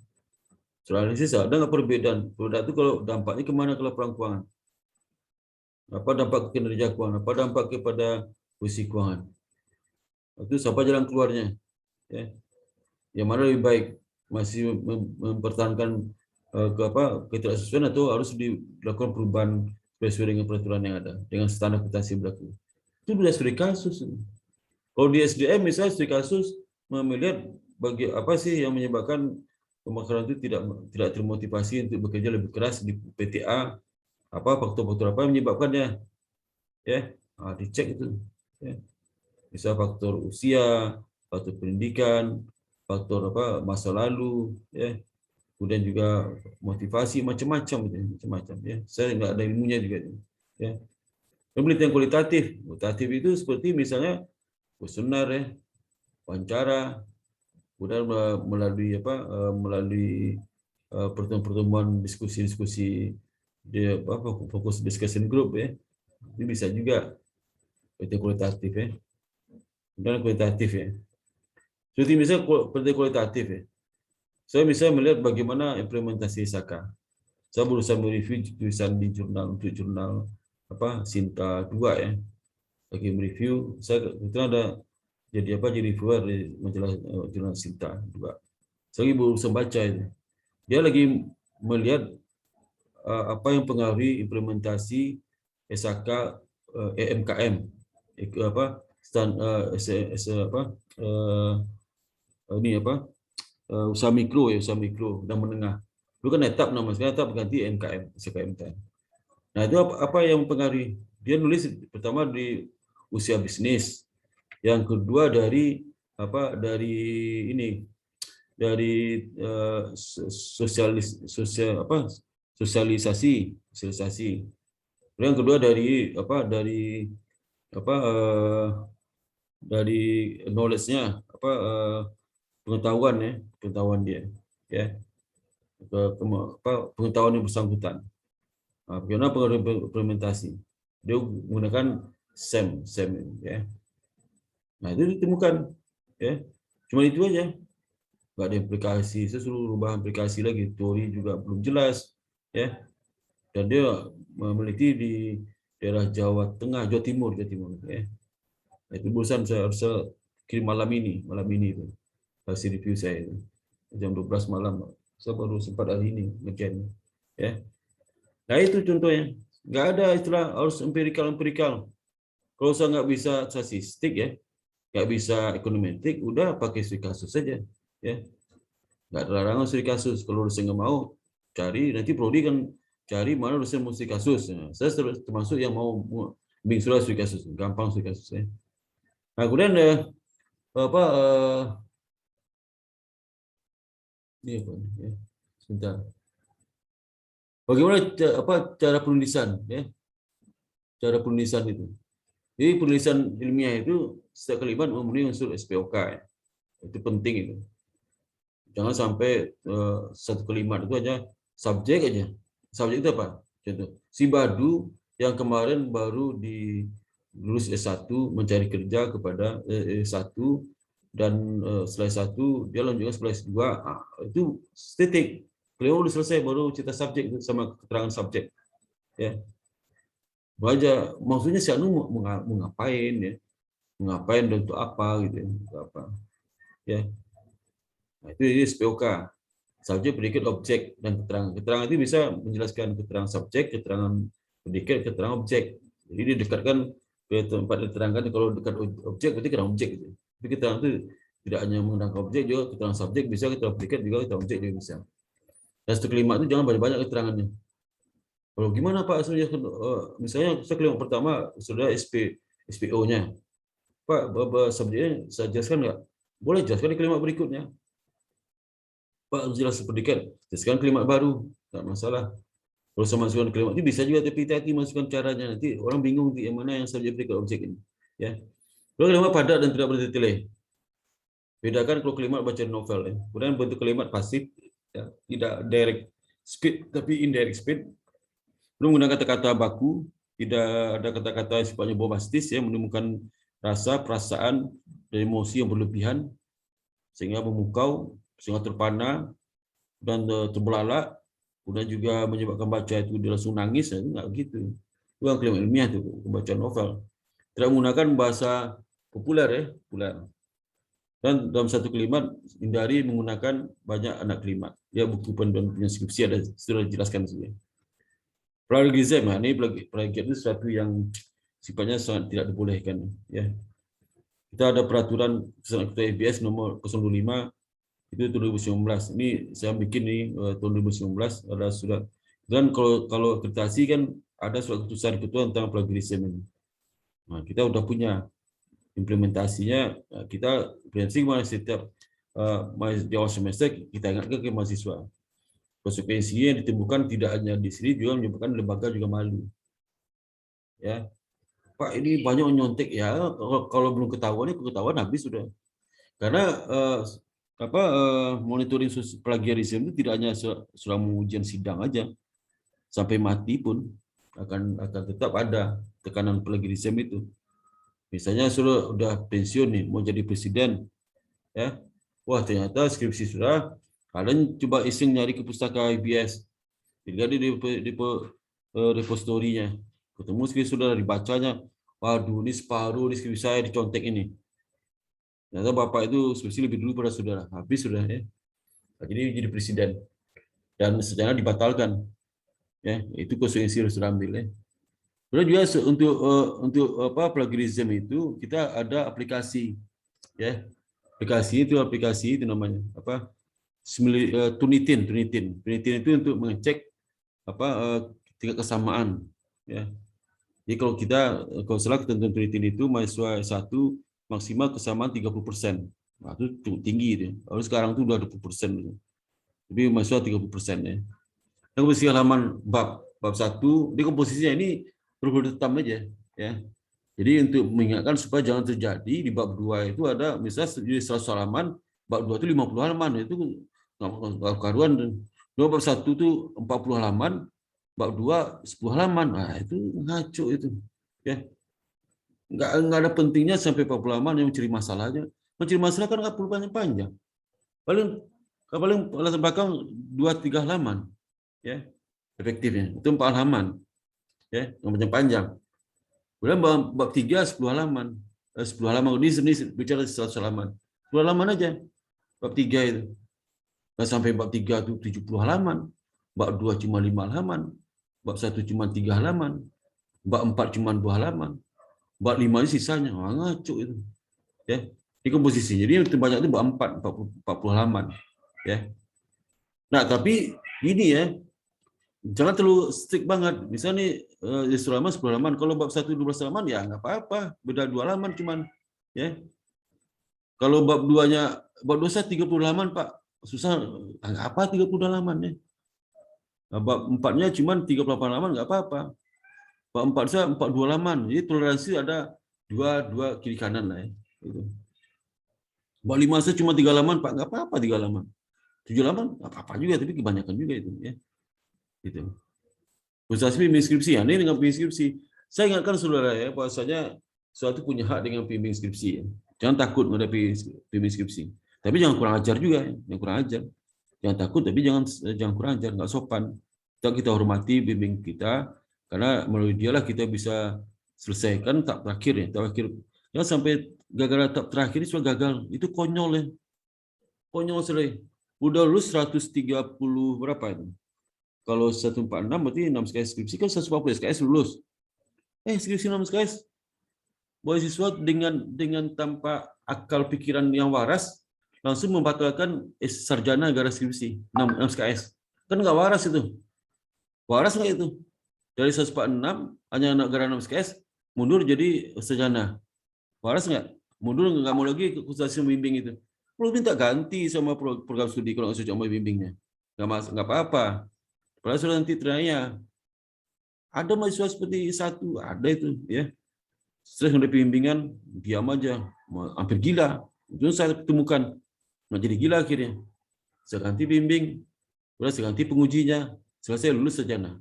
Soal analisis ada nggak perbedaan? Perbedaan itu kalau dampaknya kemana ke laporan keuangan? Apa dampak ke kinerja keuangan? Apa dampak kepada posisi keuangan? Itu siapa jalan keluarnya? Ya. Yang mana lebih baik? Masih mempertahankan ketidaksesuaian atau harus dilakukan perubahan sesuai dengan peraturan yang ada, dengan standar akuntansi berlaku. Itu sudah studi kasus. Kalau di SDM misalnya studi kasus melihat apa sih yang menyebabkan pemekaran itu tidak termotivasi untuk bekerja lebih keras di PTA, apa faktor-faktor apa yang menyebabkannya, ya, dicek itu, ya. Bisa faktor usia, faktor pendidikan, faktor masa lalu, ya, kemudian juga motivasi macam-macam gitu, macam-macam ya. Saya nggak ada ilmunya juga ya. Penelitian kualitatif itu seperti misalnya kuesioner ya, wawancara, kemudian melalui pertemuan-pertemuan diskusi-diskusi di fokus discussion group ya. Ini bisa juga penelitian kualitatif ya. Dan kualitatif ya. Seperti misalnya penelitian kualitatif ya. Saya misalnya melihat bagaimana implementasi ISAKA. Saya berusaha mereview tulisan di jurnal untuk jurnal Sinta 2 ya. Lagi mereview, saya kebetulan ada jadi reviewer di majalah jurnal Sinta 2. Saya lagi berusaha baca itu. Dia lagi melihat apa yang pengaruhi implementasi ISAKA EMKM usaha mikro dan menengah. Itu kan etap nama sekarang etap ganti MKM, SKMKM. Nah, itu apa yang mempengaruhi? Dia nulis pertama di usia bisnis, yang kedua dari sosialisasi. Yang kedua dari knowledge-nya pengetahuan dia ya, pengetahuan yang bersangkutan. Bagaimana pengaruh implementasi? Dia menggunakan SEM ya. Nah, itu ditemukan ya. Cuma itu aja. Nggak ada aplikasi, saya suruh rubah aplikasi lagi, teori juga belum jelas ya. Dan dia meneliti di daerah Jawa Tengah, Jawa Timur ya. Nah, itu bosan saya harus kirim malam ini itu hasil review saya itu jam 12 malam. Saya baru sempat hari ini ngerjain ya. Nah, itu contohnya. Nggak ada istilah harus empirikal. Kalau saya nggak bisa statistik ya, nggak bisa ekonometrik, udah pakai studi kasus saja ya. Nggak ada larangan studi kasus. Kalau dosen nggak mau cari, nanti prodi kan cari mana dosen mau studi kasus. Nah, saya termasuk yang mau bimbing studi kasus, gampang studi kasus ya. Nah, kemudian sebentar. Bagaimana cara penulisan ya? Cara penulisan itu. Jadi penulisan ilmiah itu setiap kalimat memenuhi unsur SPOK ya. Itu penting itu. Jangan sampai satu kalimat itu aja subjek aja. Subjek itu apa? Contoh, si Badu yang kemarin baru lulus S1 mencari kerja kepada S1 dan setelah S1 dia lanjutkan setelah S2. Itu titik. Beliau udah selesai baru cerita subjek sama keterangan subjek. Ya. Baca maksudnya si Anu mau ngapain ya? Mengapain dan untuk apa gitu ya? Untuk apa? Ya. Nah, itu SPOK. Subjek, predikat, objek dan keterangan. Keterangan itu bisa menjelaskan keterangan subjek, keterangan predikat, keterangan objek. Jadi didekatkan ke tempat diterangkan. Kalau dekat objek berarti keterangan objek gitu. Tapi keterangan itu tidak hanya menggunakan objek, juga keterangan subjek bisa, keterangan predikat juga, keterangan objek juga bisa. Dan satu kalimat itu jangan banyak-banyak keterangannya. Kalau gimana Pak, misalnya kalimat pertama sudah SPO-nya. Pak, subjeknya saya jelaskan nggak? Boleh jelaskan di kalimat berikutnya. Pak, jelas predikat, jelaskan kalimat baru, nggak masalah. Kalau saya masukkan kalimat itu bisa juga, tapi hati-hati masukkan caranya. Nanti orang bingung yang mana yang subjek predikat objek ini. Ya. Kalau kalimat padat dan tidak berdetail. Bedakan kalau kalimat baca novel. Ya. Kemudian bentuk kalimat pasif, ya, tidak direct speed tapi indirect speed. Belum menggunakan kata-kata baku, tidak ada kata-kata yang sifatnya bombastis ya, menemukan rasa, perasaan, dan emosi yang berlebihan sehingga memukau, sehingga terpana dan terbelalak, kemudian juga menyebabkan baca itu dia langsung nangis, ya, enggak gitu. Itu yang kalimat ilmiah itu, pembacaan novel. Tidak menggunakan bahasa populer ya, populer. Dan dalam satu kalimat hindari menggunakan banyak anak kalimat. Ya, buku punya skripsi ada sudah dijelaskan sebenarnya. Plagiarism, ini plagiat itu sesuatu yang sifatnya sangat tidak dibolehkan. Ya, kita ada peraturan Ketua IBS nomor 025 itu 2019. Ini saya bikin nih tahun 2019 ada surat. Dan kalau akreditasi kan ada surat keputusan ketua tentang plagiarism ini. Nah, kita udah punya implementasinya. Kita prinsip setiap di awal semester kita ingatkan ke mahasiswa. Konsekuensinya yang ditemukan tidak hanya di sini, juga menyebabkan lembaga juga malu. Ya, Pak, ini banyak nyontek ya. Kalau belum ketahuan habis sudah. Karena monitoring plagiarisme itu tidak hanya selama ujian sidang aja, sampai mati pun akan tetap ada tekanan plagiarisme itu. Misalnya sudah pensiun nih, mau jadi presiden, ya, wah ternyata skripsi sudah, kalian coba iseng nyari ke pustaka IBS, jadi di repositorinya, ketemu skripsi sudah dibacanya, waduh ini separuh di skripsi saya dicontek ini. Ternyata bapak itu skripsi lebih dulu pada saudara, habis sudah ya. Jadi presiden dan secara dibatalkan, ya itu konsekuensi harus diambil ya. Kemudian juga untuk plagiarisme itu kita ada aplikasi, ya aplikasi itu namanya apa? Turnitin itu untuk mengecek tingkat kesamaan, ya. Jadi kalau salah ketentuan Turnitin itu mahasiswa S1 maksimal kesamaan 30%. Nah, itu cukup tinggi itu. Lalu sekarang itu udah 20%. Tapi mahasiswa 30% ya. Yang komposisi halaman bab 1, di komposisinya ini berbeda hitam aja, ya. Jadi untuk mengingatkan supaya jangan terjadi di bab 2 itu ada misalnya 100 halaman, bab 2 itu 50 halaman, itu nggak karuan. Bab 1 itu 40 halaman, bab 2 10 halaman. Nah, itu ngaco itu. Ya. Nggak ada pentingnya sampai 40 halaman yang mencari masalahnya. Mencari masalah kan nggak perlu panjang-panjang. Paling latar belakang 2-3 halaman. Ya. Efektifnya. Itu 4 halaman. Ya, yang panjang-panjang. Kemudian bab 3 10 halaman. 10 halaman ini bicara 100 halaman. 10 halaman aja. Bab 3 itu. Nggak sampai bab 3 itu 70 halaman. Bab 2 cuma 5 halaman. Bab 1 cuma 3 halaman. Bab 4 cuma 2 halaman. Bab 5 ini sisanya. Wah, ngaco itu. Ya. Ini komposisi. Jadi yang terbanyak itu bab 4 40 halaman. Ya. Nah, tapi ini ya, jangan terlalu strict banget. Misalnya nih 10 halaman 10 halaman. Kalau bab 1 12 halaman ya nggak apa-apa. Beda 2 halaman cuman, ya. Kalau bab 2-nya bab 2 30 halaman, Pak. Susah, nggak apa 30 halaman ya. Nah, bab 4-nya cuman 38 halaman nggak apa-apa. Bab 4 saya 42 halaman. Jadi toleransi ada dua kiri kanan lah ya. Gitu. Bab 5 saya cuma 3 halaman, Pak. Nggak apa-apa 3 halaman. 7 halaman nggak apa-apa juga, tapi kebanyakan juga itu ya. Gitu. Proses pembimbing skripsi, ini dengan pembimbing skripsi. Saya ingatkan saudara ya, bahwasanya suatu punya hak dengan pembimbing skripsi. Ya. Jangan takut menghadapi pembimbing skripsi. Tapi jangan kurang ajar juga, ya. Jangan kurang ajar. Jangan takut, tapi jangan kurang ajar, nggak sopan. Kita hormati pembimbing kita, karena melalui dialah kita bisa selesaikan tahap terakhir ya. Tahap terakhir. Jangan sampai gara-gara tahap terakhir ini sudah gagal. Itu konyol ya. Konyol sekali. Udah lulus 130 berapa itu? Kalau 146 berarti 6 SKS skripsi kan 140 SKS lulus. Skripsi 6 SKS. Mahasiswa dengan tanpa akal pikiran yang waras langsung membatalkan sarjana gara skripsi 6 SKS. Kan nggak waras itu. Waras nggak itu? Dari 146 hanya gara 6 SKS mundur jadi sarjana. Waras nggak? Mundur nggak mau lagi khusus membimbing itu. Perlu minta ganti sama program studi kalau nggak cuma bimbingnya. Nggak apa-apa. Padahal sudah nanti teranya ada mahasiswa seperti satu, ada itu ya. Setelah mendapat bimbingan, diam aja, hampir gila. Itu saya temukan, nggak jadi gila akhirnya. Saya ganti bimbing, saya ganti pengujinya, selesai lulus sarjana.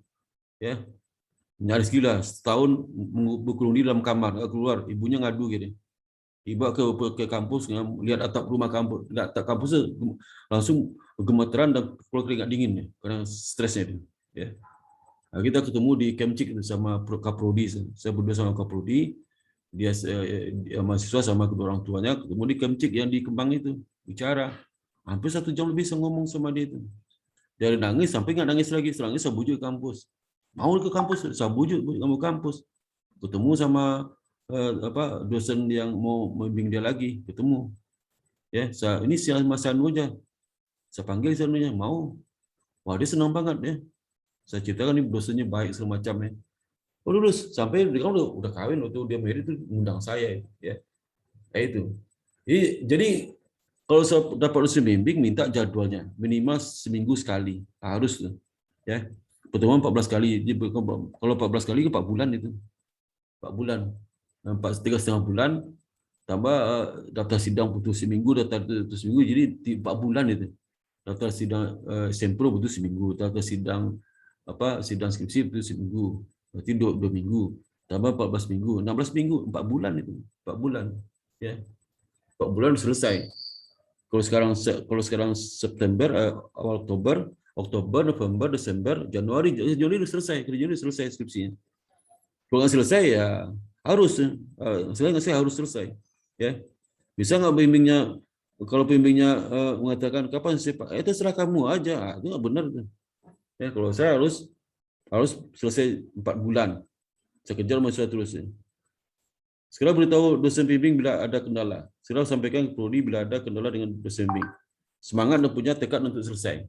Ya, nyaris gila, setahun berkurung di dalam kamar, nggak keluar, ibunya ngadu gitu. Ibu ke kampus, lihat atap rumah kampus, atap kampus langsung gemeteran dan keluar keringat dingin ya, karena stresnya itu. Ya. Nah, kita ketemu di Kemcik sama Kaprodi, saya berdua sama Kaprodi, dia mahasiswa sama kedua orang tuanya, ketemu di Kemcik yang di Kemang itu, bicara, hampir 1 jam lebih saya ngomong sama dia itu. Dari nangis sampai nggak nangis lagi, setelah nangis saya bujuk ke kampus, mau ke kampus, saya bujuk kamu kampus, ketemu sama dosen yang mau membimbing dia lagi, ketemu ya, ini si Mas Sanuja, saya panggil Sanuja, mau, wah dia senang banget ya, saya ceritakan ini dosennya baik semacam ya, lulus sampai dia kan udah kawin waktu dia married itu ngundang saya ya, itu. Jadi Kalau dapat dosen bimbing, minta jadwalnya minimal seminggu sekali, harus tuh, ya. Pertemuan 14 kali. Jadi, kalau 14 kali 4 bulan itu, 4 bulan, 3,5 bulan, tambah daftar sidang butuh seminggu, daftar butuh seminggu, jadi 4 bulan itu. Daftar sidang sempro butuh seminggu, daftar sidang sidang skripsi butuh seminggu, berarti 2 minggu, tambah 14 minggu, 16 minggu, 4 bulan itu, 4 bulan, ya. 4 bulan selesai. Kalau sekarang September, awal Oktober, November, Desember, Januari udah selesai, Juli selesai skripsinya. Kalau nggak selesai ya harus, harus selesai, ya. Bisa nggak bimbingnya? Kalau bimbingnya mengatakan kapan sih Pak? Itu serah kamu aja, itu nggak benar. Ya, kalau saya harus selesai 4 bulan. Saya kejar mahasiswa terus. Ya. Sekarang beritahu dosen bimbing bila ada kendala. Sekarang sampaikan ke prodi bila ada kendala dengan dosen bimbing. Semangat dan punya tekad untuk selesai.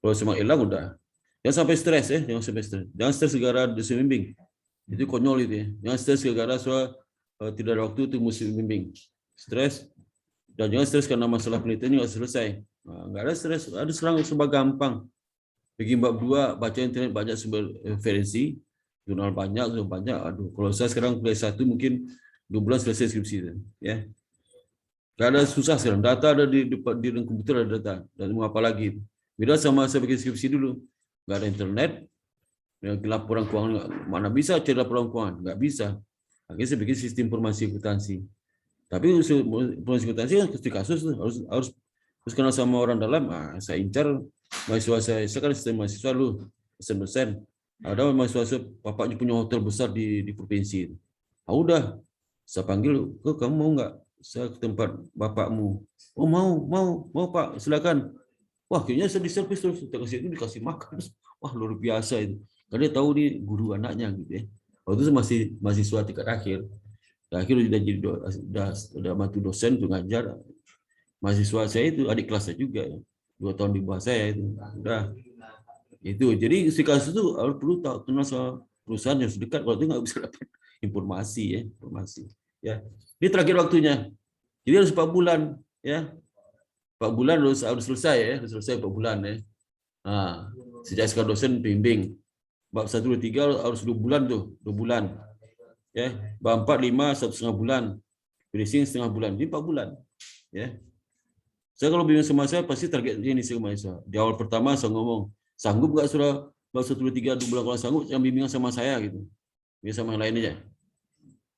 Kalau semangat hilang udah. Jangan sampai stres ya, jangan sampai stres. Jangan stres gara-gara dosen bimbing. Itu konyol itu ya. Jangan stres gara-gara tidak ada waktu untuk musim bimbing. Stres dan jangan stres karena masalah penelitian nggak selesai. Nah, nggak ada stres, ada serba gampang. Bikin bab 2, baca internet banyak sumber referensi, jurnal banyak. Aduh, kalau saya sekarang kuliah 1 mungkin 2 bulan selesai skripsi, ya. Gak ada susah sekarang, data ada di komputer, ada data, dan mau apa lagi? Beda sama saya bikin skripsi dulu, nggak ada internet, laporan keuangan mana bisa cari laporan keuangan, nggak bisa. Akhirnya saya bikin sistem informasi akuntansi. Tapi informasi akuntansi kan kasus harus kenal sama orang dalam. Saya incar mahasiswa saya kan sistem mahasiswa lu, dosen. Ada mahasiswa bapaknya punya hotel besar di provinsi. Udah, saya panggil, kamu mau nggak? Saya ke tempat bapakmu. Oh mau Pak, silakan. Wah, kayaknya saya diservis terus, dikasih makan. Wah, luar biasa itu. Karena dia tahu nih guru anaknya gitu ya. Waktu itu masih mahasiswa tingkat akhir. Akhir udah jadi udah bantu dosen untuk ngajar. Mahasiswa saya itu adik kelas saya juga ya. 2 tahun di bawah saya itu. Udah. Itu. Jadi si kasus itu harus perlu tahu kenal sama perusahaan yang sedekat, kalau itu nggak bisa dapat informasi ya, Ya. Ini terakhir waktunya. Jadi harus 4 bulan ya. 4 bulan harus selesai ya, harus selesai 4 bulan ya. Nah, sejak sekarang dosen bimbing. Bab 1 2 3 harus 2 bulan tuh, 2 bulan. Ya, bab 4 5 1,5 bulan. Finishing setengah bulan, ini 4 bulan. Ya. Saya kalau bimbing sama saya pasti target ini sama saya. Di awal pertama saya ngomong, sanggup nggak surah bab 1 2 3 2 bulan, kalau sanggup yang bimbingan sama saya gitu. Biar sama yang lain aja.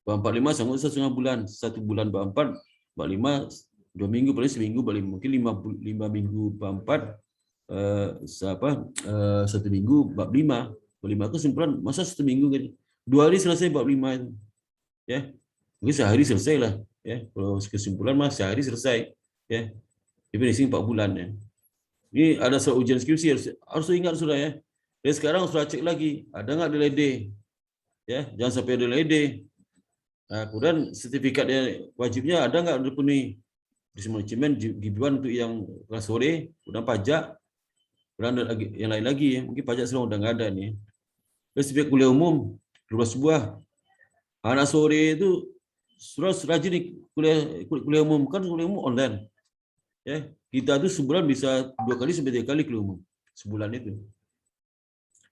Bab 4 5 sanggup 1,5 bulan, 1 bulan bab 4, bab 5 2 minggu, paling seminggu, paling mungkin 5 minggu bab 4, 1 minggu bab 5. Bab 5 kesimpulan masa 1 minggu kan. 2 hari selesai bab 5 itu. Ya. Mungkin sehari selesai lah, ya. Kalau kesimpulan mah sehari selesai, ya. Jadi di sini 4 bulan ya. Ini ada soal ujian skripsi, harus ingat sudah ya. Dan sekarang sudah cek lagi, ada nggak delay? Ya, jangan sampai delay. Nah, kemudian sertifikatnya wajibnya ada nggak dipenuhi? Manajemen gibuan untuk yang kelas sore, kemudian pajak, kemudian yang lain lagi ya. Mungkin pajak sekarang udah nggak ada nih. Dan sertifikat kuliah umum 12 buah. Anak sore itu sudah rajin nih kuliah umum, kan kuliah umum online. Ya, kita tuh sebulan bisa 2 kali sampai 3 kali kuliah umum. Sebulan itu.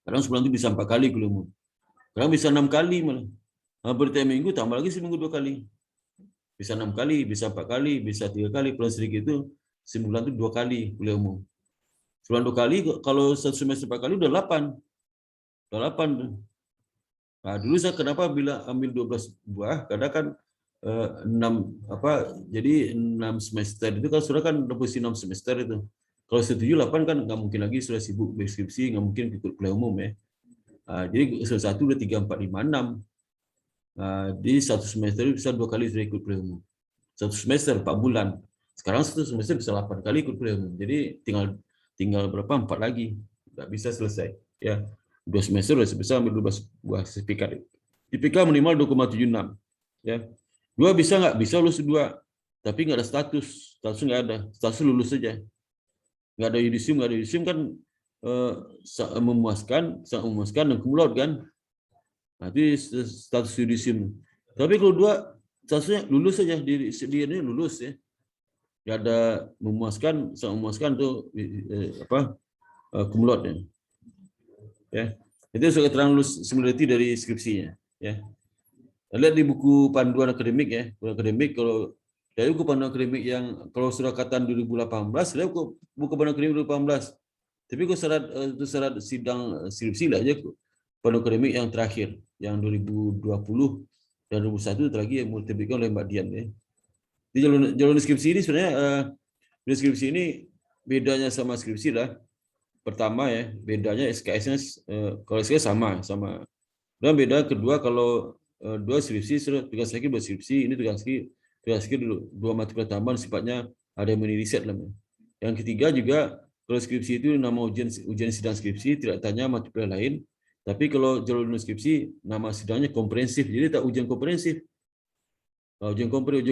Kadang sebulan itu bisa 4 kali kuliah umum. Kadang bisa 6 kali malah. Bertiap minggu tambah lagi seminggu 2 kali. Bisa 6 kali, bisa 4 kali, bisa 3 kali. Plus sedikit itu sebulan itu 2 kali kuliah umum. Sebulan 2 kali, kalau 1 semester 4 kali udah 8. Udah 8. Nah, dulu saya kenapa bila ambil 12 buah, karena kan 6 semester itu kan sudah kan posisi 6 semester itu. Kalau 7 8 kan nggak mungkin lagi sudah sibuk skripsi, nggak mungkin ikut kuliah umum ya. Jadi 1 2 3 4 5 6. Di 1 semester bisa 2 kali sudah ikut kuliah umum. 1 semester 4 bulan. Sekarang 1 semester bisa 8 kali ikut kuliah umum. Jadi tinggal berapa? 4 lagi. Nggak bisa selesai. Ya, 2 semester sudah bisa ambil 12 buah sertifikat. IPK minimal 2,76. Ya. 2 bisa nggak? Bisa lulus 2. Tapi nggak ada status. Status nggak ada. Status lulus saja. Nggak ada yudisium. Nggak ada yudisium kan sangat memuaskan dan kumlaut kan. Nanti status yudisium. Tapi kalau 2 statusnya lulus saja. Dia ini lulus ya. nggak ada memuaskan, sangat memuaskan tuh kumlot ya. Ya, itu sebagai keterangan lulus similarity dari skripsinya. Ya, lihat di buku panduan akademik ya, akademik kalau dari buku panduan akademik yang kalau sudah angkatan 2018, lihat buku panduan akademik 2018. Tapi kalau syarat sidang skripsi lah aja panduan akademik yang terakhir, yang 2020 dan 2021 lagi yang diterbitkan oleh Mbak Dian ya. Di jalur skripsi ini sebenarnya deskripsi ini bedanya sama skripsi lah. Pertama ya, bedanya SKS-nya kalau SKS sama. Dan beda kedua kalau dua skripsi tugas akhir buat skripsi, ini tugas akhir dulu 2 mata kuliah tambahan sifatnya ada yang mini riset lah. Yang ketiga juga kalau skripsi itu nama ujian sidang skripsi tidak tanya mata kuliah lain, tapi kalau jalur skripsi nama sidangnya komprehensif, jadi tak ujian komprehensif. Ujian kompre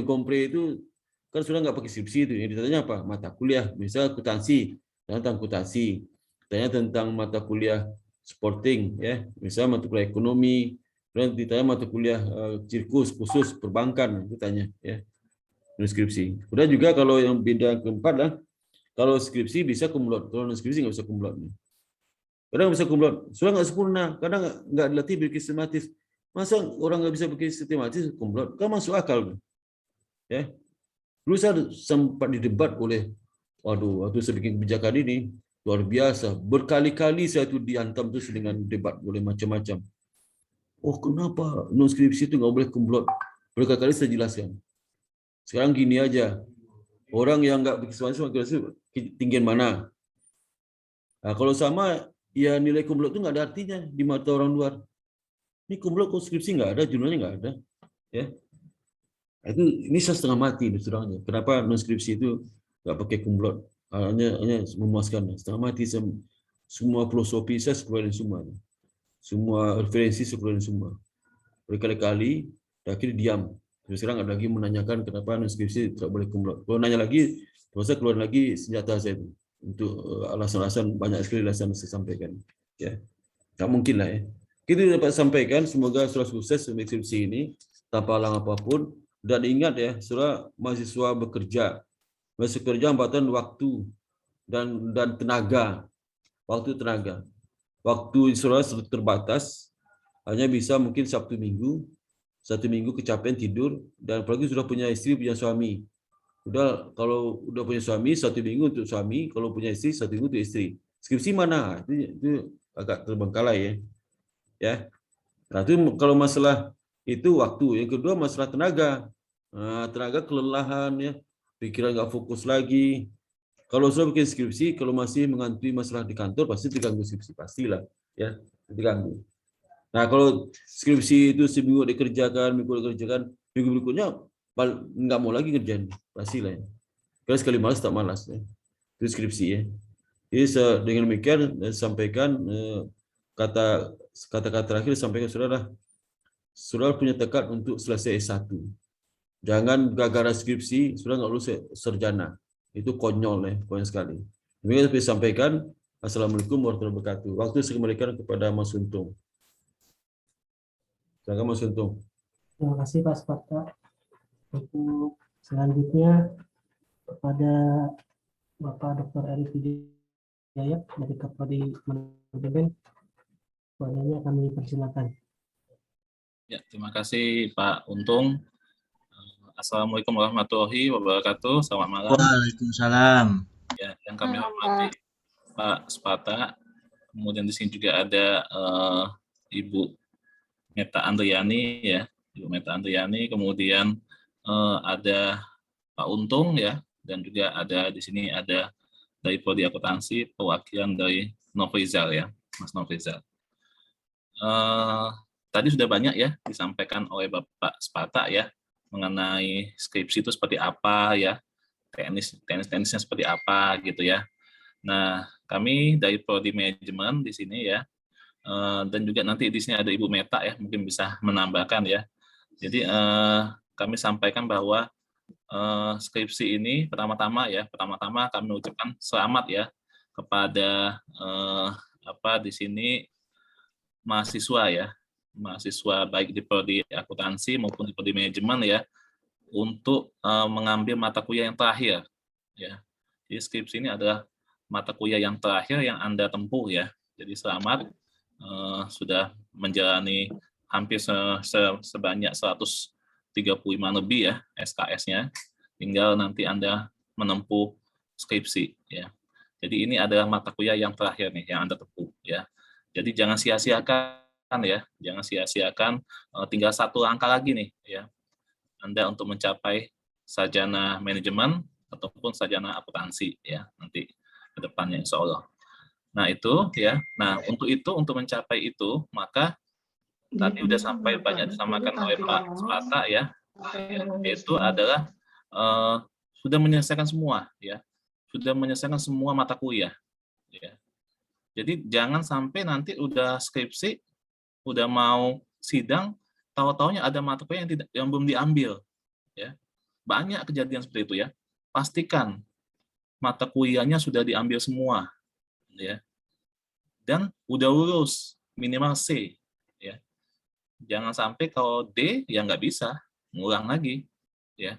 itu kan sudah nggak pakai skripsi itu, yang ditanya apa? Mata kuliah, misal akuntansi, tentang akuntansi, tanya tentang mata kuliah sporting, ya, misal mata kuliah ekonomi, dan ditanya mata kuliah sirkus khusus perbankan, itu tanya, ya, skripsi. Kemudian juga kalau yang beda keempat lah, kalau skripsi bisa kumlot, kalau non skripsi nggak bisa kumlot. Kadang bisa kumlot, sudah nggak sempurna, kadang nggak dilatih bikin sistematis. Masa orang nggak bisa bikin sistematis kumlot? Kan masuk akal, ya. Dulu saya sempat didebat oleh, waktu saya bikin kebijakan ini luar biasa, berkali-kali saya tuh dihantam terus dengan debat oleh macam-macam. Oh kenapa non skripsi itu nggak boleh kumlot? Berkali-kali saya jelaskan. Sekarang gini aja, orang yang nggak bikin sistematis tinggian mana? Nah, kalau sama, ya nilai kumlot itu nggak ada artinya di mata orang luar. Ini kumlot kok skripsi nggak ada, jurnalnya nggak ada, ya. Ini saya setengah mati terangnya. Kenapa non skripsi itu nggak pakai kumlot? Hanya memuaskan. Setengah mati semua filosofi saya keluarin semua. Semua referensi saya keluarin semua. Berkali-kali, akhirnya diam. Terus sekarang ada lagi menanyakan kenapa non skripsi tidak boleh kumlot. Kalau nanya lagi, terus saya keluar lagi senjata saya itu. Untuk alasan-alasan banyak sekali alasan saya sampaikan. Ya, tak mungkin lah ya. Kita dapat sampaikan. Semoga sudah sukses skripsi ini tanpa halang apapun. Dan ingat ya, saudara mahasiswa bekerja hambatan waktu dan tenaga. Waktu saudara terbatas, hanya bisa mungkin Sabtu Minggu kecapean tidur, dan apalagi sudah punya istri, punya suami. Kalau udah punya suami, 1 minggu untuk suami, kalau punya istri, 1 minggu untuk istri. Skripsi mana? Itu agak terbengkalai ya. Ya. Nah, itu kalau masalah itu waktu. Yang kedua masalah tenaga. Tenaga kelelahan ya, pikiran nggak fokus lagi. Kalau sudah bikin skripsi, kalau masih mengantui masalah di kantor, pasti diganggu skripsi, pastilah ya, diganggu. Nah, kalau skripsi itu seminggu dikerjakan, minggu berikutnya nggak mau lagi kerjaan, pastilah ya. Kalau sekali malas tak malas ya. Itu skripsi ya. Jadi dengan demikian sampaikan kata-kata terakhir sampaikan saudara punya tekad untuk selesai S1. Jangan gara-gara skripsi sudah nggak lulus sarjana. Itu konyol ya, konyol sekali. Demikian saya sampaikan. Assalamualaikum warahmatullahi wabarakatuh. Waktu saya kembalikan kepada Mas Untung. Silakan Mas Untung. Terima kasih Pak Sparta. Untuk selanjutnya kepada Bapak Dr. Erik Wijaya dari Kaprodi Manajemen, kepadanya kami persilakan. Ya, terima kasih Pak Untung. Assalamualaikum warahmatullahi wabarakatuh. Selamat malam. Waalaikumsalam. Ya, yang kami hormati Pak Sparta. Kemudian di sini juga ada Ibu Meta Andriani ya, Ibu Meta Andriani. Kemudian ada Pak Untung ya, dan juga ada di sini ada dari Prodi Akuntansi perwakilan dari Nofrizal ya, Mas Nofrizal. Tadi sudah banyak ya disampaikan oleh Bapak Sparta ya, mengenai skripsi itu seperti apa ya, teknisnya seperti apa gitu ya. Nah, kami dari Prodi Manajemen di sini ya, dan juga nanti di sini ada Ibu Meta ya, mungkin bisa menambahkan ya. Jadi kami sampaikan bahwa skripsi ini pertama-tama kami mengucapkan selamat ya kepada di sini mahasiswa baik di Prodi Akuntansi maupun di Prodi Manajemen ya, untuk mengambil mata kuliah yang terakhir ya. Jadi skripsi ini adalah mata kuliah yang terakhir yang Anda tempuh ya. Jadi selamat, sudah menjalani hampir sebanyak 135 lebih ya SKS-nya. Tinggal nanti Anda menempuh skripsi ya. Jadi ini adalah mata kuliah yang terakhir nih yang Anda tempuh ya. Jadi jangan sia-siakan ya, jangan sia-siakan, tinggal satu langkah lagi nih ya. Anda untuk mencapai sarjana manajemen ataupun sarjana akuntansi ya nanti ke depannya insya Allah. Nah itu ya. Nah untuk mencapai itu maka tadi udah sampai banyak disamakan oleh Pak Spata ya, yaitu adalah sudah menyelesaikan semua ya, sudah menyelesaikan semua mata kuliah ya. Jadi jangan sampai nanti udah skripsi, udah mau sidang, tahu-taunya ada mata kuliah yang belum diambil ya. Banyak kejadian seperti itu ya. Pastikan mata kuliahnya sudah diambil semua ya. Dan udah lulus minimal C ya. Jangan sampai kalau D ya nggak bisa, ngulang lagi ya.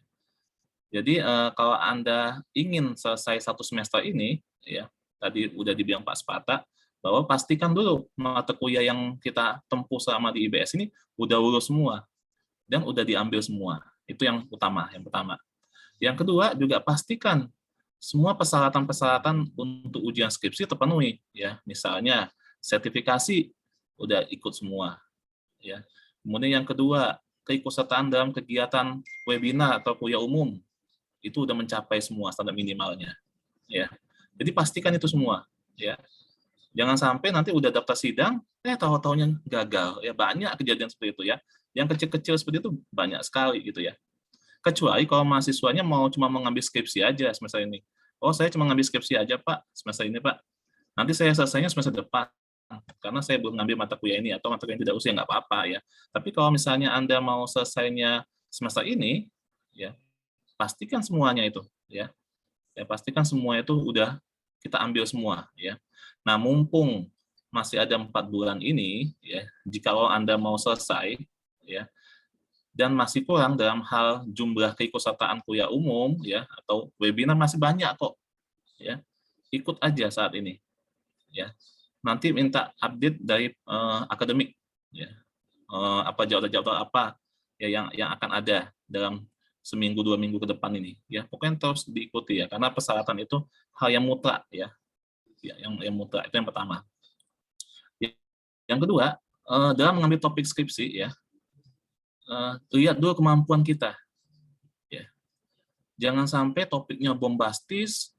Jadi kalau Anda ingin selesai 1 semester ini ya, tadi udah dibilang Pak Spata bahwa pastikan dulu mata kuliah yang kita tempuh selama di IBS ini udah lulus semua dan udah diambil semua. Itu yang utama, yang pertama. Yang kedua juga pastikan semua persyaratan-persyaratan untuk ujian skripsi terpenuhi ya. Misalnya sertifikasi udah ikut semua ya. Kemudian yang kedua, keikutsertaan dalam kegiatan webinar atau kuliah umum itu udah mencapai semua standar minimalnya ya. Jadi pastikan itu semua ya. Jangan sampai nanti udah daftar sidang tahu-taunya gagal ya. Banyak kejadian seperti itu ya. Yang kecil-kecil seperti itu banyak sekali gitu ya. Kecuali kalau mahasiswanya cuma mengambil skripsi aja semester ini. Oh, saya cuma ngambil skripsi aja, Pak, semester ini, Pak. Nanti saya selesainya semester depan, karena saya belum ngambil mata kuliah ini, atau mata kuliah yang tidak usia, nggak apa-apa, ya. Tapi kalau misalnya Anda mau selesainya semester ini, ya, pastikan semuanya itu, ya. Ya, pastikan semua itu udah kita ambil semua, ya. Nah, mumpung masih ada 4 bulan ini, ya, jika Anda mau selesai, ya, dan masih kurang dalam hal jumlah keikutsertaan kuliah umum ya atau webinar masih banyak kok ya, ikut aja saat ini ya. Nanti minta update dari akademik ya, apa jadwal apa ya yang akan ada dalam seminggu 2 minggu ke depan ini ya. Pokoknya terus diikuti ya, karena persyaratan itu hal yang mutlak ya, yang mutlak. Itu yang pertama. Yang kedua, dalam mengambil topik skripsi ya, lihat dulu kemampuan kita. Ya. Jangan sampai topiknya bombastis,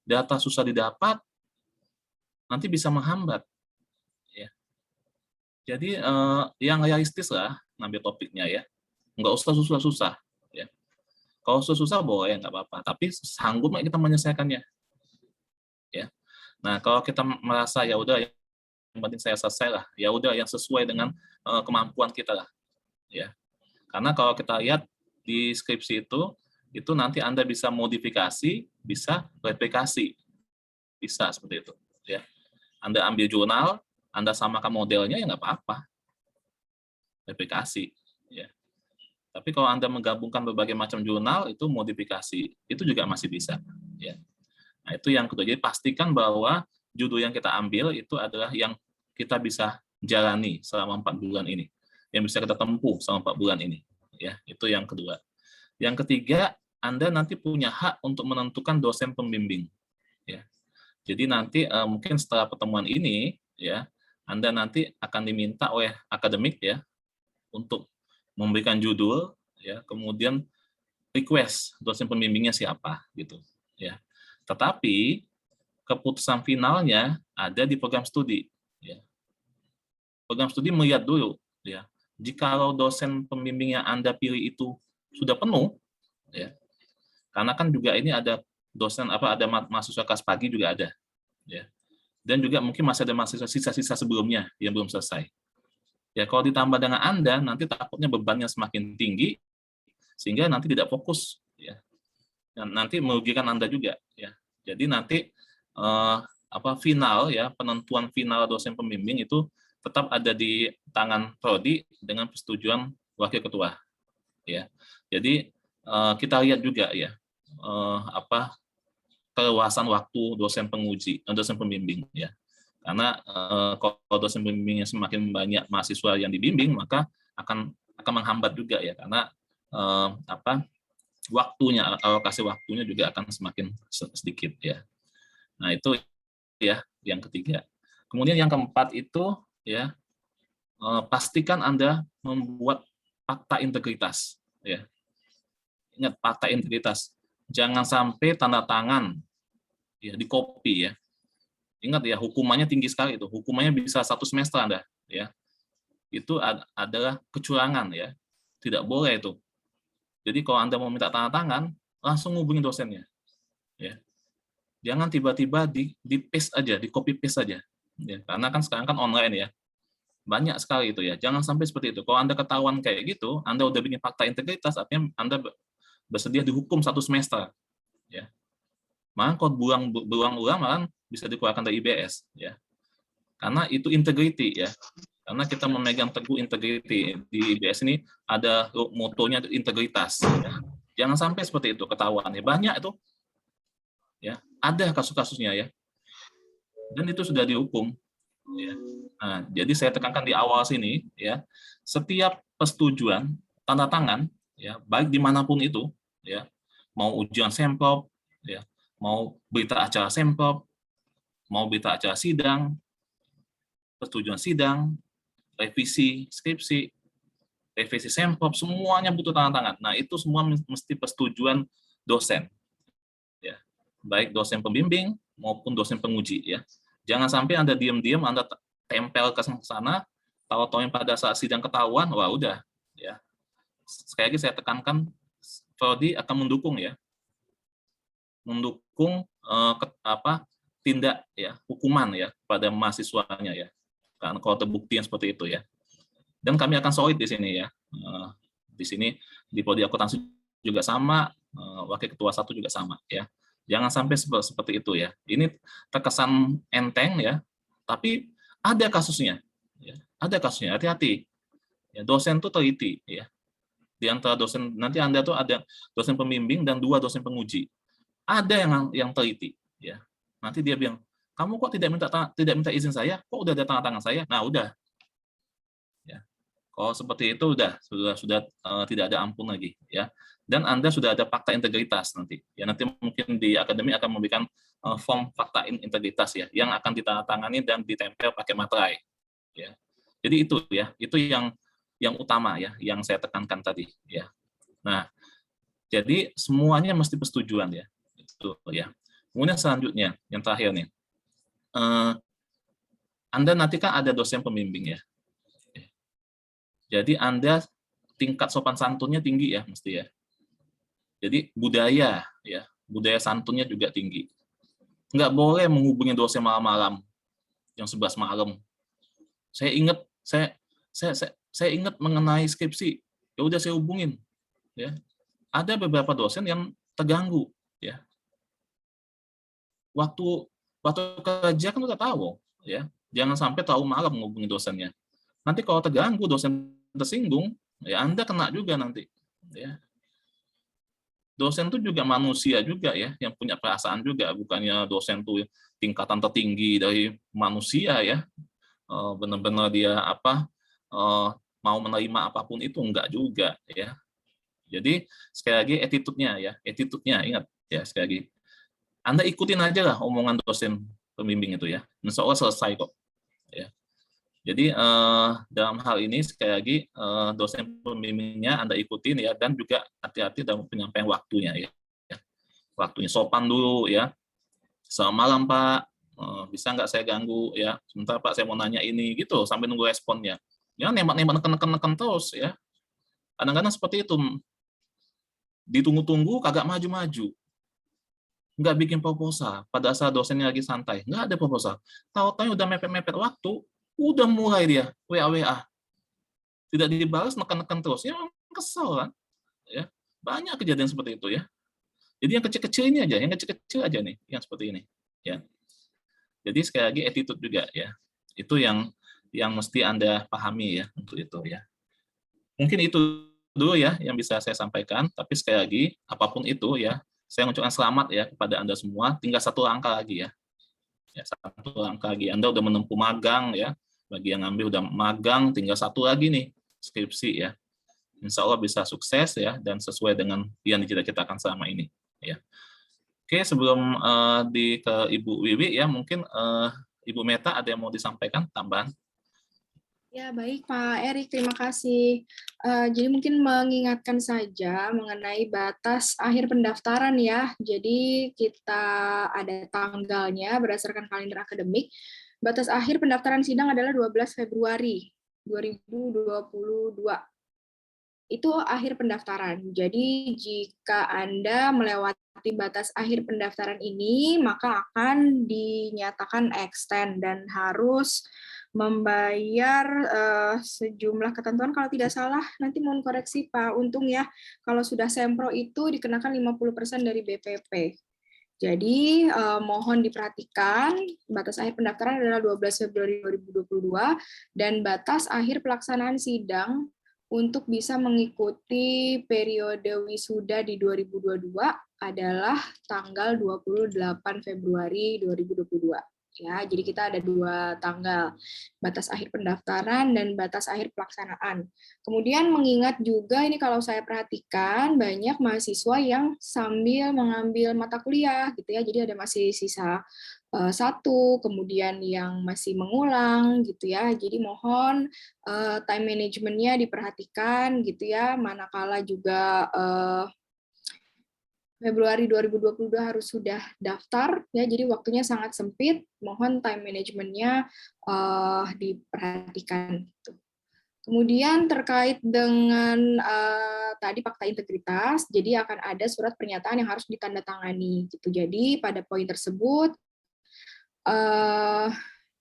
data susah didapat, nanti bisa menghambat. Ya. Jadi yang realistis lah ngambil topiknya ya. Nggak usah susah-susah. Ya. Kalau susah-susah boleh, nggak apa-apa. Tapi sanggup nggak kita menyelesaikannya. Ya. Nah kalau kita merasa ya udah yang penting saya selesai lah, ya udah yang sesuai dengan kemampuan kita lah. Ya. Karena kalau kita lihat di skripsi itu nanti Anda bisa modifikasi, bisa replikasi. Bisa seperti itu. Ya. Anda ambil jurnal, Anda samakan modelnya, ya nggak apa-apa. Replikasi. Ya. Tapi kalau Anda menggabungkan berbagai macam jurnal, itu modifikasi. Itu juga masih bisa. Ya. Nah, itu yang kedua. Jadi pastikan bahwa judul yang kita ambil itu adalah yang kita bisa jalani selama 4 bulan ini. Yang bisa kita tempuh selama 4 bulan ini. Ya, itu yang kedua. Yang ketiga, Anda nanti punya hak untuk menentukan dosen pembimbing. Ya. Jadi nanti mungkin setelah pertemuan ini, ya, Anda nanti akan diminta oleh akademik ya untuk memberikan judul, ya, kemudian request dosen pembimbingnya siapa, gitu. Ya. Tetapi keputusan finalnya ada di program studi. Ya. Program studi melihat dulu, ya. Jikalau dosen pembimbing yang Anda pilih itu sudah penuh, ya, karena kan juga ini ada dosen ada mahasiswa kelas pagi juga ada, ya, dan juga mungkin masih ada mahasiswa sisa-sisa sebelumnya yang belum selesai. Ya kalau ditambah dengan Anda, nanti takutnya bebannya semakin tinggi sehingga nanti tidak fokus, ya, dan nanti merugikan Anda juga, ya. Jadi nanti final ya penentuan final dosen pembimbing itu tetap ada di tangan prodi dengan persetujuan wakil ketua, ya. Jadi kita lihat juga ya keleluasan waktu dosen penguji, dosen pembimbing ya. Karena kalau dosen pembimbingnya semakin banyak mahasiswa yang dibimbing, maka akan menghambat juga ya, karena waktunya, alokasi waktunya juga akan semakin sedikit ya. Nah, itu ya yang ketiga. Kemudian yang keempat itu ya, pastikan Anda membuat fakta integritas ya. Ingat, fakta integritas. Jangan sampai tanda tangan ya di copy ya. Ingat ya, hukumannya tinggi sekali itu. Hukumannya bisa 1 semester Anda ya. Itu adalah kecurangan ya. Tidak boleh itu. Jadi kalau Anda mau minta tanda tangan, langsung hubungi dosennya. Ya. Jangan tiba-tiba di paste aja, di copy paste aja. Ya, karena kan sekarang kan online ya. Banyak sekali itu ya. Jangan sampai seperti itu. Kalau Anda ketahuan kayak gitu, Anda udah bikin fakta integritas, artinya Anda bersedia dihukum 1 semester. Ya. Maka kalau berulang-ulang malah bisa dikeluarkan dari IBS ya. Karena itu integrity ya. Karena kita memegang teguh integrity. Di IBS ini ada motonya integritas ya. Jangan sampai seperti itu ketahuan ya. Banyak itu. Ya, ada kasus-kasusnya ya. Dan itu sudah dihukum ya. Nah, jadi saya tekankan di awal sini ya, setiap persetujuan tanda tangan ya, baik dimanapun itu ya, mau ujian sampel ya, mau berita acara sampel, mau berita acara sidang, persetujuan sidang, revisi skripsi, revisi sampel, semuanya butuh tanda tangan. Nah, itu semua mesti persetujuan dosen ya, baik dosen pembimbing maupun dosen penguji ya. Jangan sampai Anda diam-diam, Anda tempel ke sana, tahu-tahu pada saat sidang ketahuan, wah udah ya. Sekali lagi saya tekankan, Prodi akan mendukung ya, mendukung tindak ya, hukuman ya pada mahasiswanya ya. Karena kalau terbukti yang seperti itu ya. Dan kami akan solid di sini ya. Di sini di Prodi Akuntansi juga sama, wakil ketua 1 juga sama ya. Jangan sampai seperti itu ya. Ini terkesan enteng ya, tapi ada kasusnya. Ya. Ada kasusnya, hati-hati. Ya, dosen itu teliti ya. Di antara dosen, nanti Anda tuh ada dosen pembimbing dan 2 dosen penguji. Ada yang teliti ya. Nanti dia bilang, kamu kok tidak minta izin saya? Kok udah ada tanda tangan saya? Nah, udah. Ya. Kalau seperti itu sudah tidak ada ampun lagi ya. Dan Anda sudah ada fakta integritas nanti. Ya, nanti mungkin di akademi akan memberikan form fakta integritas ya, yang akan ditandatangani dan ditempel pakai materai. Ya. Jadi itu ya, itu yang utama ya, yang saya tekankan tadi ya. Nah, jadi semuanya mesti persetujuan ya. Itu ya. Kemudian selanjutnya, yang terakhir nih. Anda nanti kan ada dosen pembimbing ya. Jadi Anda tingkat sopan santunnya tinggi ya, mesti ya. Jadi budaya ya, budaya santunnya juga tinggi. Nggak boleh menghubungi dosen malam-malam, yang 11 malam. Saya ingat mengenai skripsi, ya udah saya hubungin. Ya, ada beberapa dosen yang terganggu. Ya, waktu kerja kan udah tahu, ya. Jangan sampai terlalu malam menghubungi dosennya. Nanti kalau terganggu, dosen tersinggung, ya Anda kena juga nanti. Ya. Dosen itu juga manusia juga ya, yang punya perasaan juga, bukannya dosen tuh tingkatan tertinggi dari manusia ya, benar-benar dia mau menerima apapun itu, enggak juga ya. Jadi sekali lagi attitude-nya ingat ya, sekali lagi Anda ikutin aja lah omongan dosen pembimbing itu ya, insya Allah selesai kok ya. Jadi dalam hal ini sekali lagi dosen pembimbingnya Anda ikutin ya, dan juga hati-hati dalam penyampaian waktunya ya. Waktunya sopan dulu ya. Selamat malam Pak, bisa nggak saya ganggu ya? Sebentar Pak, saya mau nanya ini gitu sampai nunggu responnya. Ya nembak-nembak neken terus ya. Kadang-kadang seperti itu. Ditunggu-tunggu kagak maju-maju. Nggak bikin proposal pada saat dosennya lagi santai. Nggak ada proposal. Tahu-tahu udah mepet-mepet waktu, udah mulai dia WA. Tidak dibalas, neken-neken terus. Ya kesel kan. Ya. Banyak kejadian seperti itu ya. Jadi yang kecil-kecil ini aja, yang kecil-kecil aja nih, yang seperti ini. Ya. Jadi sekali lagi attitude juga ya. Itu yang mesti Anda pahami ya untuk itu ya. Mungkin itu dulu ya yang bisa saya sampaikan, tapi sekali lagi apapun itu ya, Saya mengucapkan selamat ya kepada Anda semua. Tinggal 1 langkah lagi ya. Ya, 1 langkah lagi. Anda udah menempuh magang ya. Bagi yang ngambil udah magang, tinggal 1 lagi nih skripsi ya. Insya Allah bisa sukses ya dan sesuai dengan yang dicita-citakan selama ini ya. Oke, sebelum ke Ibu Wiwi ya, mungkin Ibu Meta ada yang mau disampaikan tambahan? Ya, baik Pak Erik, terima kasih. Jadi mungkin mengingatkan saja mengenai batas akhir pendaftaran ya. Jadi kita ada tanggalnya berdasarkan kalender akademik. Batas akhir pendaftaran sidang adalah 12 Februari 2022. Itu akhir pendaftaran. Jadi jika Anda melewati batas akhir pendaftaran ini, maka akan dinyatakan extend dan harus membayar sejumlah ketentuan, kalau tidak salah nanti mohon koreksi Pak Untung ya, kalau sudah sempro itu dikenakan 50% dari BPP. Jadi mohon diperhatikan batas akhir pendaftaran adalah 12 Februari 2022 dan batas akhir pelaksanaan sidang untuk bisa mengikuti periode wisuda di 2022 adalah tanggal 28 Februari 2022. Ya, jadi kita ada 2 tanggal, batas akhir pendaftaran dan batas akhir pelaksanaan. Kemudian mengingat juga ini kalau saya perhatikan banyak mahasiswa yang sambil mengambil mata kuliah gitu ya, jadi ada masih sisa 1, kemudian yang masih mengulang gitu ya. Jadi mohon time manajemennya diperhatikan gitu ya, manakala juga Februari 2022 harus sudah daftar ya, jadi waktunya sangat sempit, mohon time manajemennya diperhatikan gitu. Kemudian terkait dengan tadi fakta integritas, jadi akan ada surat pernyataan yang harus ditandatangani gitu. Jadi pada poin tersebut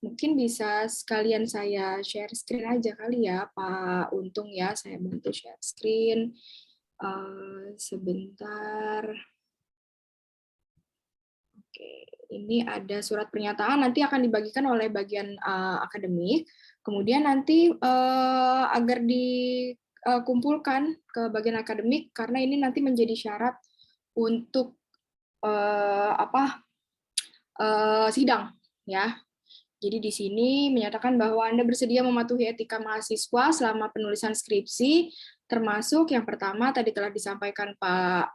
mungkin bisa sekalian saya share screen aja kali ya Pak Untung ya, saya bantu share screen. Sebentar. Oke, ini ada surat pernyataan, nanti akan dibagikan oleh bagian akademik, kemudian nanti agar dikumpulkan ke bagian akademik, karena ini nanti menjadi syarat untuk sidang, ya. Jadi di sini menyatakan bahwa Anda bersedia mematuhi etika mahasiswa selama penulisan skripsi, termasuk yang pertama tadi telah disampaikan Pak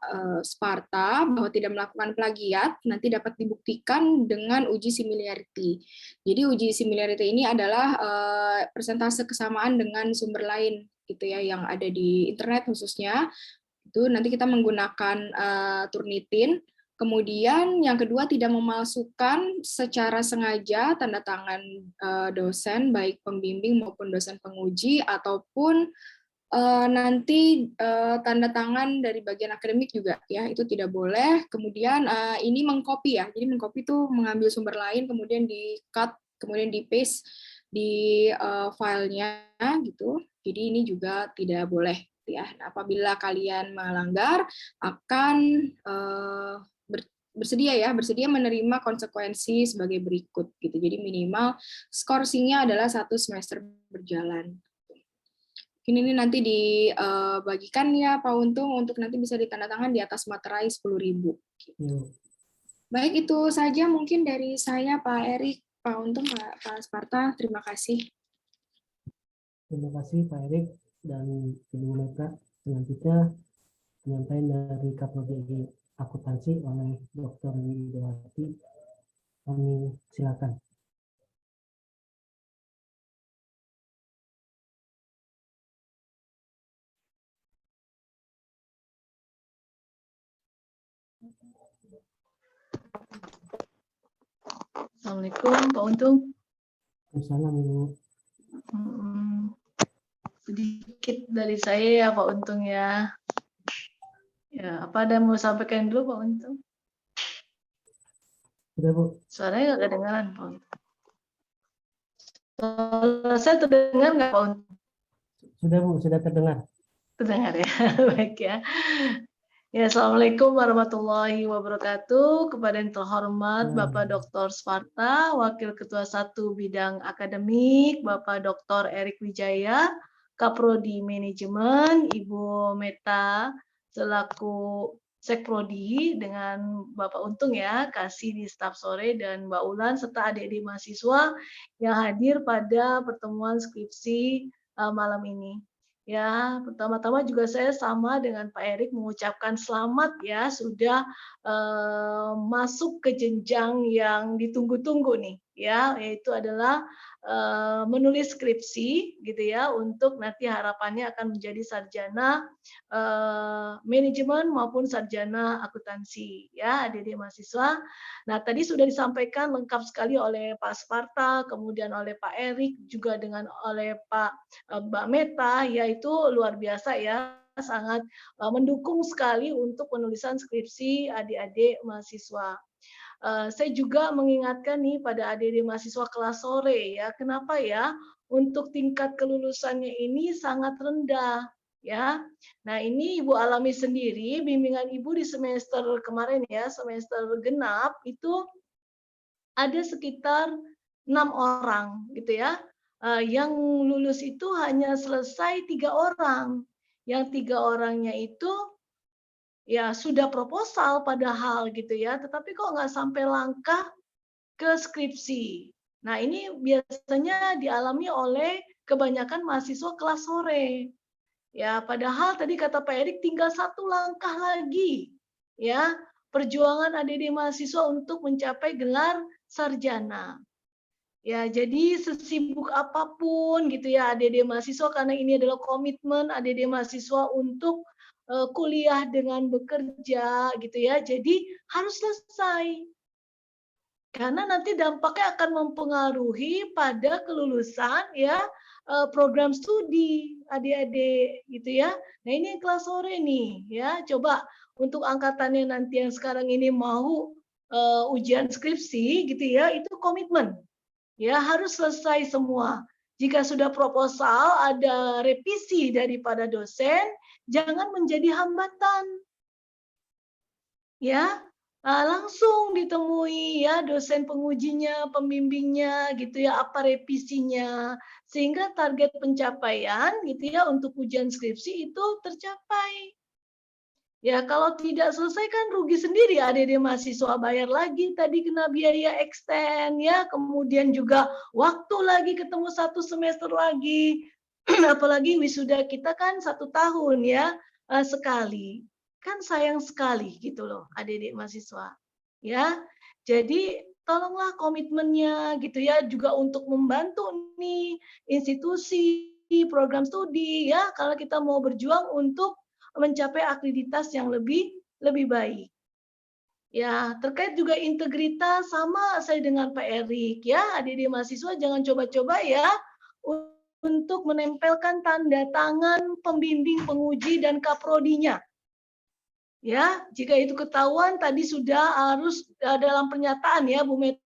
Sparta, bahwa tidak melakukan plagiat, nanti dapat dibuktikan dengan uji similarity. Jadi uji similarity ini adalah persentase kesamaan dengan sumber lain, gitu ya, yang ada di internet khususnya. Itu nanti kita menggunakan Turnitin. Kemudian yang kedua, tidak memalsukan secara sengaja tanda tangan dosen, baik pembimbing maupun dosen penguji, ataupun nanti tanda tangan dari bagian akademik juga, ya, itu tidak boleh. Kemudian ini mengcopy ya, jadi mengcopy itu mengambil sumber lain, kemudian di-cut, kemudian di-paste di filenya, gitu. Jadi ini juga tidak boleh, ya. Nah, apabila kalian melanggar, akan bersedia menerima konsekuensi sebagai berikut gitu. Jadi minimal skorsinya adalah 1 semester berjalan. Ini nanti dibagikan ya Pak Untung untuk nanti bisa ditandatangan di atas materai 10.000. Baik, itu saja mungkin dari saya Pak Erik, Pak Untung, Pak Sparta. Terima kasih. Terima kasih Pak Erik dan Ibu Meta. Selanjutnya penyampaian dari Kaprodi Akuntansi oleh Dr. Widawati. Kami silakan. Assalamualaikum Pak Untung. Assalamualaikum. Sedikit dari saya ya Pak Untung ya. Ya, apa ada yang mau sampaikan dulu Pak Untung? Sudah Bu. Suaranya nggak kedengaran Pak Untung. Suara saya terdengar nggak Pak Untung? Sudah Bu, sudah terdengar. Terdengar ya, baik ya. Ya, Assalamualaikum warahmatullahi wabarakatuh. Kepada yang terhormat Bapak Dr. Sparta, Wakil Ketua 1 Bidang Akademik, Bapak Dr. Erik Wijaya, Kaprodi Manajemen, Ibu Meta selaku Sekprodi dengan Bapak Untung ya, Kasih di staf sore dan Mbak Ulan serta adik-adik mahasiswa yang hadir pada pertemuan skripsi malam ini. Ya, pertama-tama juga saya sama dengan Pak Erik mengucapkan selamat ya sudah masuk ke jenjang yang ditunggu-tunggu nih ya, yaitu adalah menulis skripsi gitu ya, untuk nanti harapannya akan menjadi sarjana manajemen maupun sarjana akuntansi ya, adik-adik mahasiswa. Nah, tadi sudah disampaikan lengkap sekali oleh Pak Sparta, kemudian oleh Pak Erik, juga dengan oleh Mbak Meta, yaitu luar biasa ya, sangat mendukung sekali untuk penulisan skripsi adik-adik mahasiswa. Saya juga mengingatkan nih pada adik-adik mahasiswa kelas sore ya, kenapa ya untuk tingkat kelulusannya ini sangat rendah ya. Nah, ini Ibu alami sendiri, bimbingan Ibu di semester kemarin ya, semester genap itu ada sekitar 6 orang gitu ya. Yang lulus itu hanya selesai 3 orang. Yang 3 orangnya itu ya sudah proposal padahal gitu ya, tetapi kok nggak sampai langkah ke skripsi. Nah, ini biasanya dialami oleh kebanyakan mahasiswa kelas sore. Ya, padahal tadi kata Pak Erik tinggal 1 langkah lagi. Ya, perjuangan adik-adik mahasiswa untuk mencapai gelar sarjana. Ya, jadi sesibuk apapun gitu ya adik-adik mahasiswa, karena ini adalah komitmen adik-adik mahasiswa untuk kuliah dengan bekerja gitu ya. Jadi harus selesai. Karena nanti dampaknya akan mempengaruhi pada kelulusan ya program studi adik-adik gitu ya. Nah, ini yang kelas sore nih ya. Coba untuk angkatannya nanti yang sekarang ini mau ujian skripsi gitu ya, itu komitmen. Ya, harus selesai semua. Jika sudah proposal, ada revisi daripada dosen, jangan menjadi hambatan. Ya, langsung ditemui ya dosen pengujinya, pembimbingnya gitu ya, apa revisinya, sehingga target pencapaian gitu ya untuk ujian skripsi itu tercapai. Ya, kalau tidak selesai kan rugi sendiri adik-adik mahasiswa, bayar lagi tadi kena biaya extend ya, kemudian juga waktu lagi ketemu 1 semester lagi. Apalagi wisuda kita kan 1 tahun ya sekali. Kan sayang sekali gitu loh adik-adik mahasiswa. Ya. Jadi tolonglah komitmennya gitu ya, juga untuk membantu nih institusi, program studi ya, kalau kita mau berjuang untuk mencapai akreditas yang lebih baik. Ya, terkait juga integritas sama saya dengan Pak Erik ya, adik-adik mahasiswa jangan coba-coba ya untuk menempelkan tanda tangan pembimbing, penguji dan kaprodinya. Ya, jika itu ketahuan tadi sudah harus dalam pernyataan ya Bu Meta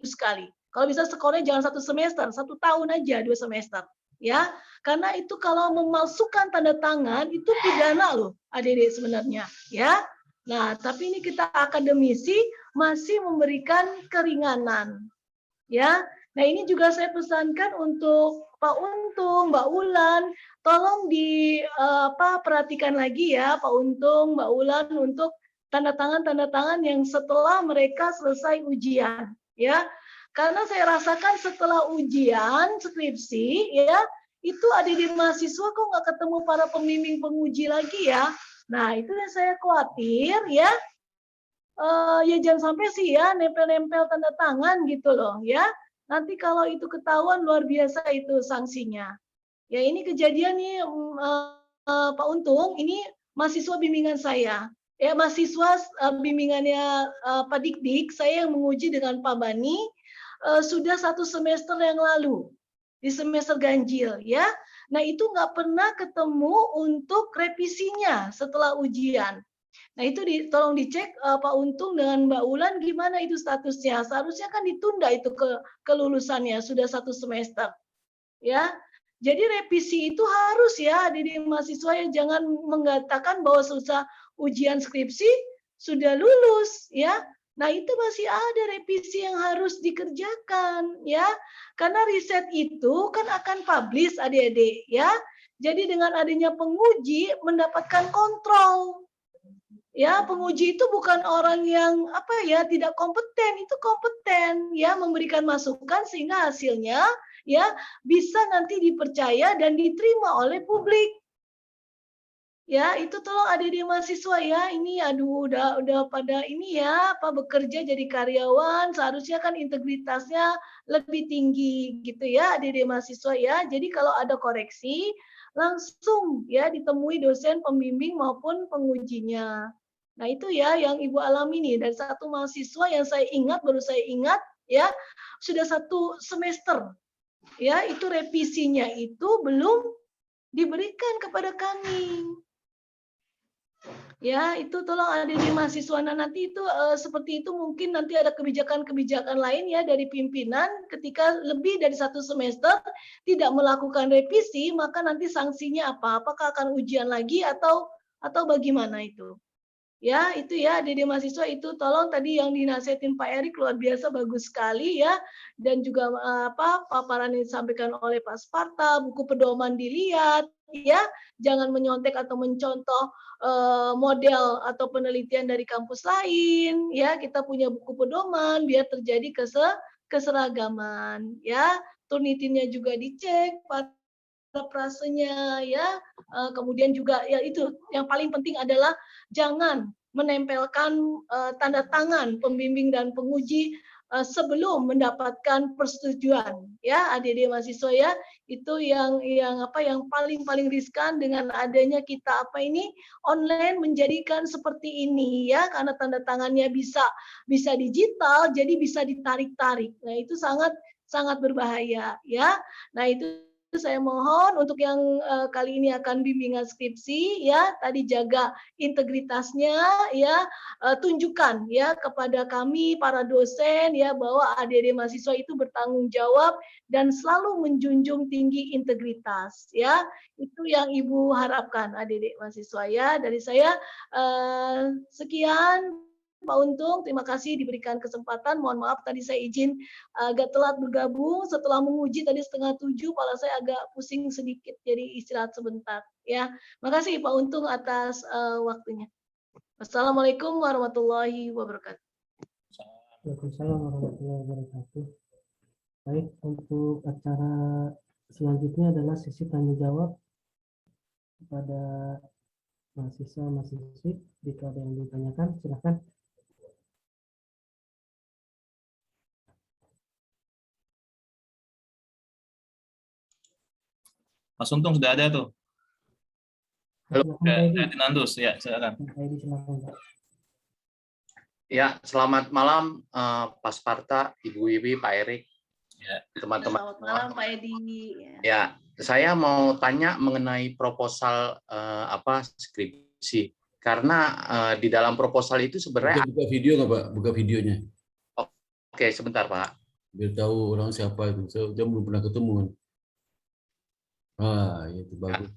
sekali. Kalau bisa skornya jangan 1 semester, 1 tahun aja, 2 semester. Ya, karena itu kalau memalsukan tanda tangan itu pidana loh adik-adik sebenarnya ya. Nah, tapi ini kita akademisi masih memberikan keringanan ya. Nah, ini juga saya pesankan untuk Pak Untung, Mbak Ulan, tolong perhatikan lagi ya Pak Untung, Mbak Ulan, untuk tanda tangan yang setelah mereka selesai ujian ya. Karena saya rasakan setelah ujian skripsi ya, itu adik-adik mahasiswa kok nggak ketemu para pembimbing penguji lagi ya. Nah, itu yang saya khawatir ya. Ya jangan sampai sih ya nempel-nempel tanda tangan gitu loh ya. Nanti kalau itu ketahuan luar biasa itu sanksinya. Ya, ini kejadian nih Pak Untung, ini mahasiswa bimbingan saya. Ya, mahasiswa bimbingannya Pak Dik-Dik, saya yang menguji dengan Pak Bani sudah 1 semester yang lalu, di semester ganjil ya. Nah, itu nggak pernah ketemu untuk revisinya setelah ujian. Nah, itu tolong dicek Pak Untung dengan Mbak Ulan gimana itu statusnya. Seharusnya kan ditunda itu kelulusannya sudah 1 semester. Ya. Jadi revisi itu harus ya di mahasiswa ya, jangan mengatakan bahwa selesai ujian skripsi sudah lulus ya. Nah, itu masih ada revisi yang harus dikerjakan ya. Karena riset itu kan akan publish adik-adik ya. Jadi dengan adanya penguji mendapatkan kontrol. Ya, penguji itu bukan orang yang tidak kompeten, itu kompeten ya, memberikan masukan sehingga hasilnya ya bisa nanti dipercaya dan diterima oleh publik. Ya, itu tolong adik-adik mahasiswa ya, ini aduh udah pada ini ya, bekerja jadi karyawan, seharusnya kan integritasnya lebih tinggi gitu ya adik-adik mahasiswa ya. Jadi kalau ada koreksi langsung ya ditemui dosen pembimbing maupun pengujinya. Nah, itu ya yang Ibu alami nih dari satu mahasiswa yang baru saya ingat ya, sudah 1 semester ya, itu revisinya itu belum diberikan kepada kami. Ya, itu tolong adik-adik mahasiswa. Nah, nanti itu seperti itu mungkin nanti ada kebijakan-kebijakan lain ya dari pimpinan ketika lebih dari 1 semester tidak melakukan revisi, maka nanti sanksinya apa? Apakah akan ujian lagi atau bagaimana itu? Ya, itu ya adik-adik mahasiswa itu tolong tadi yang dinasihatin Pak Erik luar biasa bagus sekali ya, dan juga paparan yang disampaikan oleh Pak Sparta, buku pedoman dilihat ya, jangan menyontek atau mencontoh model atau penelitian dari kampus lain ya, kita punya buku pedoman biar terjadi keseragaman ya, Turnitinnya juga dicek, prasenya ya, kemudian juga ya itu yang paling penting adalah jangan menempelkan tanda tangan pembimbing dan penguji sebelum mendapatkan persetujuan ya adik-adik mahasiswa ya, itu yang paling riskan dengan adanya kita online menjadikan seperti ini ya, karena tanda tangannya bisa digital jadi bisa ditarik-tarik. Nah, itu sangat berbahaya ya. Nah, itu saya mohon untuk yang kali ini akan bimbingan skripsi ya, tadi jaga integritasnya ya, tunjukkan ya kepada kami para dosen ya bahwa adik-adik mahasiswa itu bertanggung jawab dan selalu menjunjung tinggi integritas ya. Itu yang Ibu harapkan adik-adik mahasiswa ya. Dari saya sekian Pak Untung, terima kasih diberikan kesempatan. Mohon maaf tadi saya izin agak telat bergabung. Setelah menguji tadi 6:30, kepala saya agak pusing sedikit, jadi istirahat sebentar. Ya, makasih Pak Untung atas waktunya. Wassalamualaikum warahmatullahi wabarakatuh. Waalaikumsalam warahmatullahi wabarakatuh. Baik, untuk acara selanjutnya adalah sesi tanya jawab kepada mahasiswa-mahasiswi. Jika ada yang ditanyakan, silakan. Mas Untung sudah ada tuh. Halo, Dinandus, ya silakan. Ya, selamat malam Pak Sparta, Ibu Wiwi, Pak Erik, ya, teman-teman. Selamat malam Pak Edi. Ya, saya mau tanya mengenai proposal skripsi, karena di dalam proposal itu sebenarnya. Buka video nggak Pak? Buka videonya. Oke, sebentar Pak. Biar tahu orang siapa itu. Saya belum pernah ketemu kan. Itu bagus.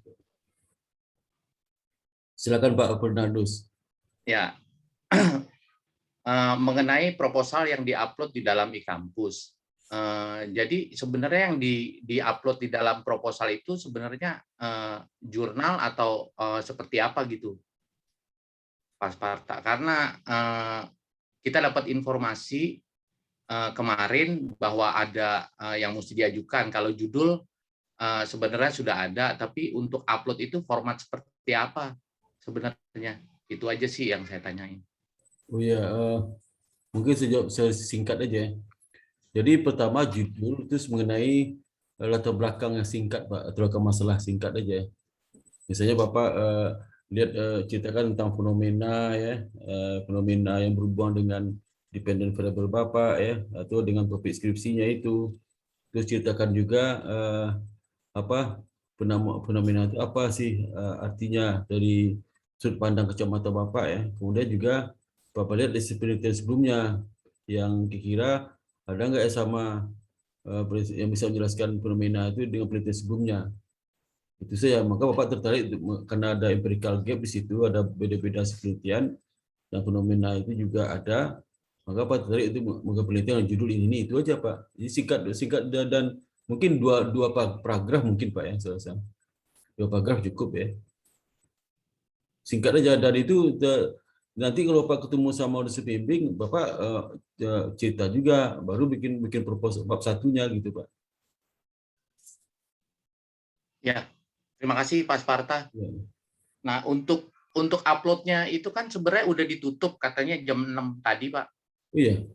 Silakan Pak Fernandus. Ya, mengenai proposal yang diupload di dalam e-kampus. Jadi sebenarnya yang diupload di dalam proposal itu sebenarnya jurnal atau seperti apa gitu, Pak Sparta? Karena kita dapat informasi kemarin bahwa ada yang mesti diajukan. Kalau judul sebenarnya sudah ada, tapi untuk upload itu format seperti apa sebenarnya? Itu aja sih yang saya tanyain. Oh ya, mungkin saya singkat aja. Jadi pertama judul itu mengenai latar belakang yang singkat Pak, atau masalah singkat aja. Misalnya Bapak lihat ceritakan tentang fenomena ya, fenomena yang berhubungan dengan dependent variable Bapak ya, atau dengan topik skripsinya itu. Terus ceritakan juga fenomena itu apa sih artinya dari sudut pandang kacamata Bapak ya. Kemudian juga Bapak lihat dari penelitian sebelumnya yang kira ada nggak ya sama yang bisa menjelaskan fenomena itu dengan penelitian sebelumnya. Itu saja. Maka Bapak tertarik karena ada empirical gap di situ, ada beda-beda penelitian dan fenomena itu juga ada. Maka Pak tertarik itu maka penelitian judul ini itu aja Pak. Jadi singkat dan mungkin dua paragraf mungkin Pak ya selesai. 2 paragraf cukup ya. Singkat aja dari itu nanti kalau Bapak ketemu sama dosen pembimbing, Bapak cerita juga, baru bikin proposal bab 1-nya gitu, Pak. Ya, terima kasih Pak Sparta. Ya. Nah, untuk uploadnya itu kan sebenarnya udah ditutup katanya jam 6 tadi, Pak. Oh iya.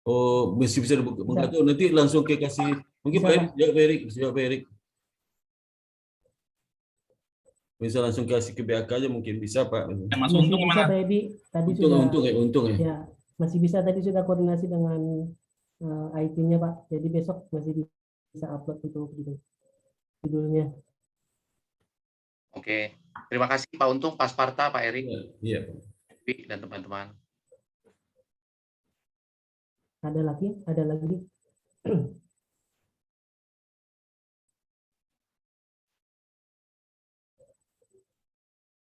Oh, bisa dibuka tuh nanti langsung ke kasih mungkin Bisa, Pak Erik, jawab Pak Erik, jawab Pak Erik. Bisa langsung kasih ke BAK aja mungkin bisa, Pak. Mas Masih Untung bisa gimana? tadi sudah Untung ya. ya, masih bisa tadi sudah koordinasi dengan IT-nya, Pak. Jadi besok masih bisa upload untuk judulnya. Oke. Terima kasih Pak Untung, Pak Sparta, Pak Erik, Iya. dan teman-teman. Ada lagi?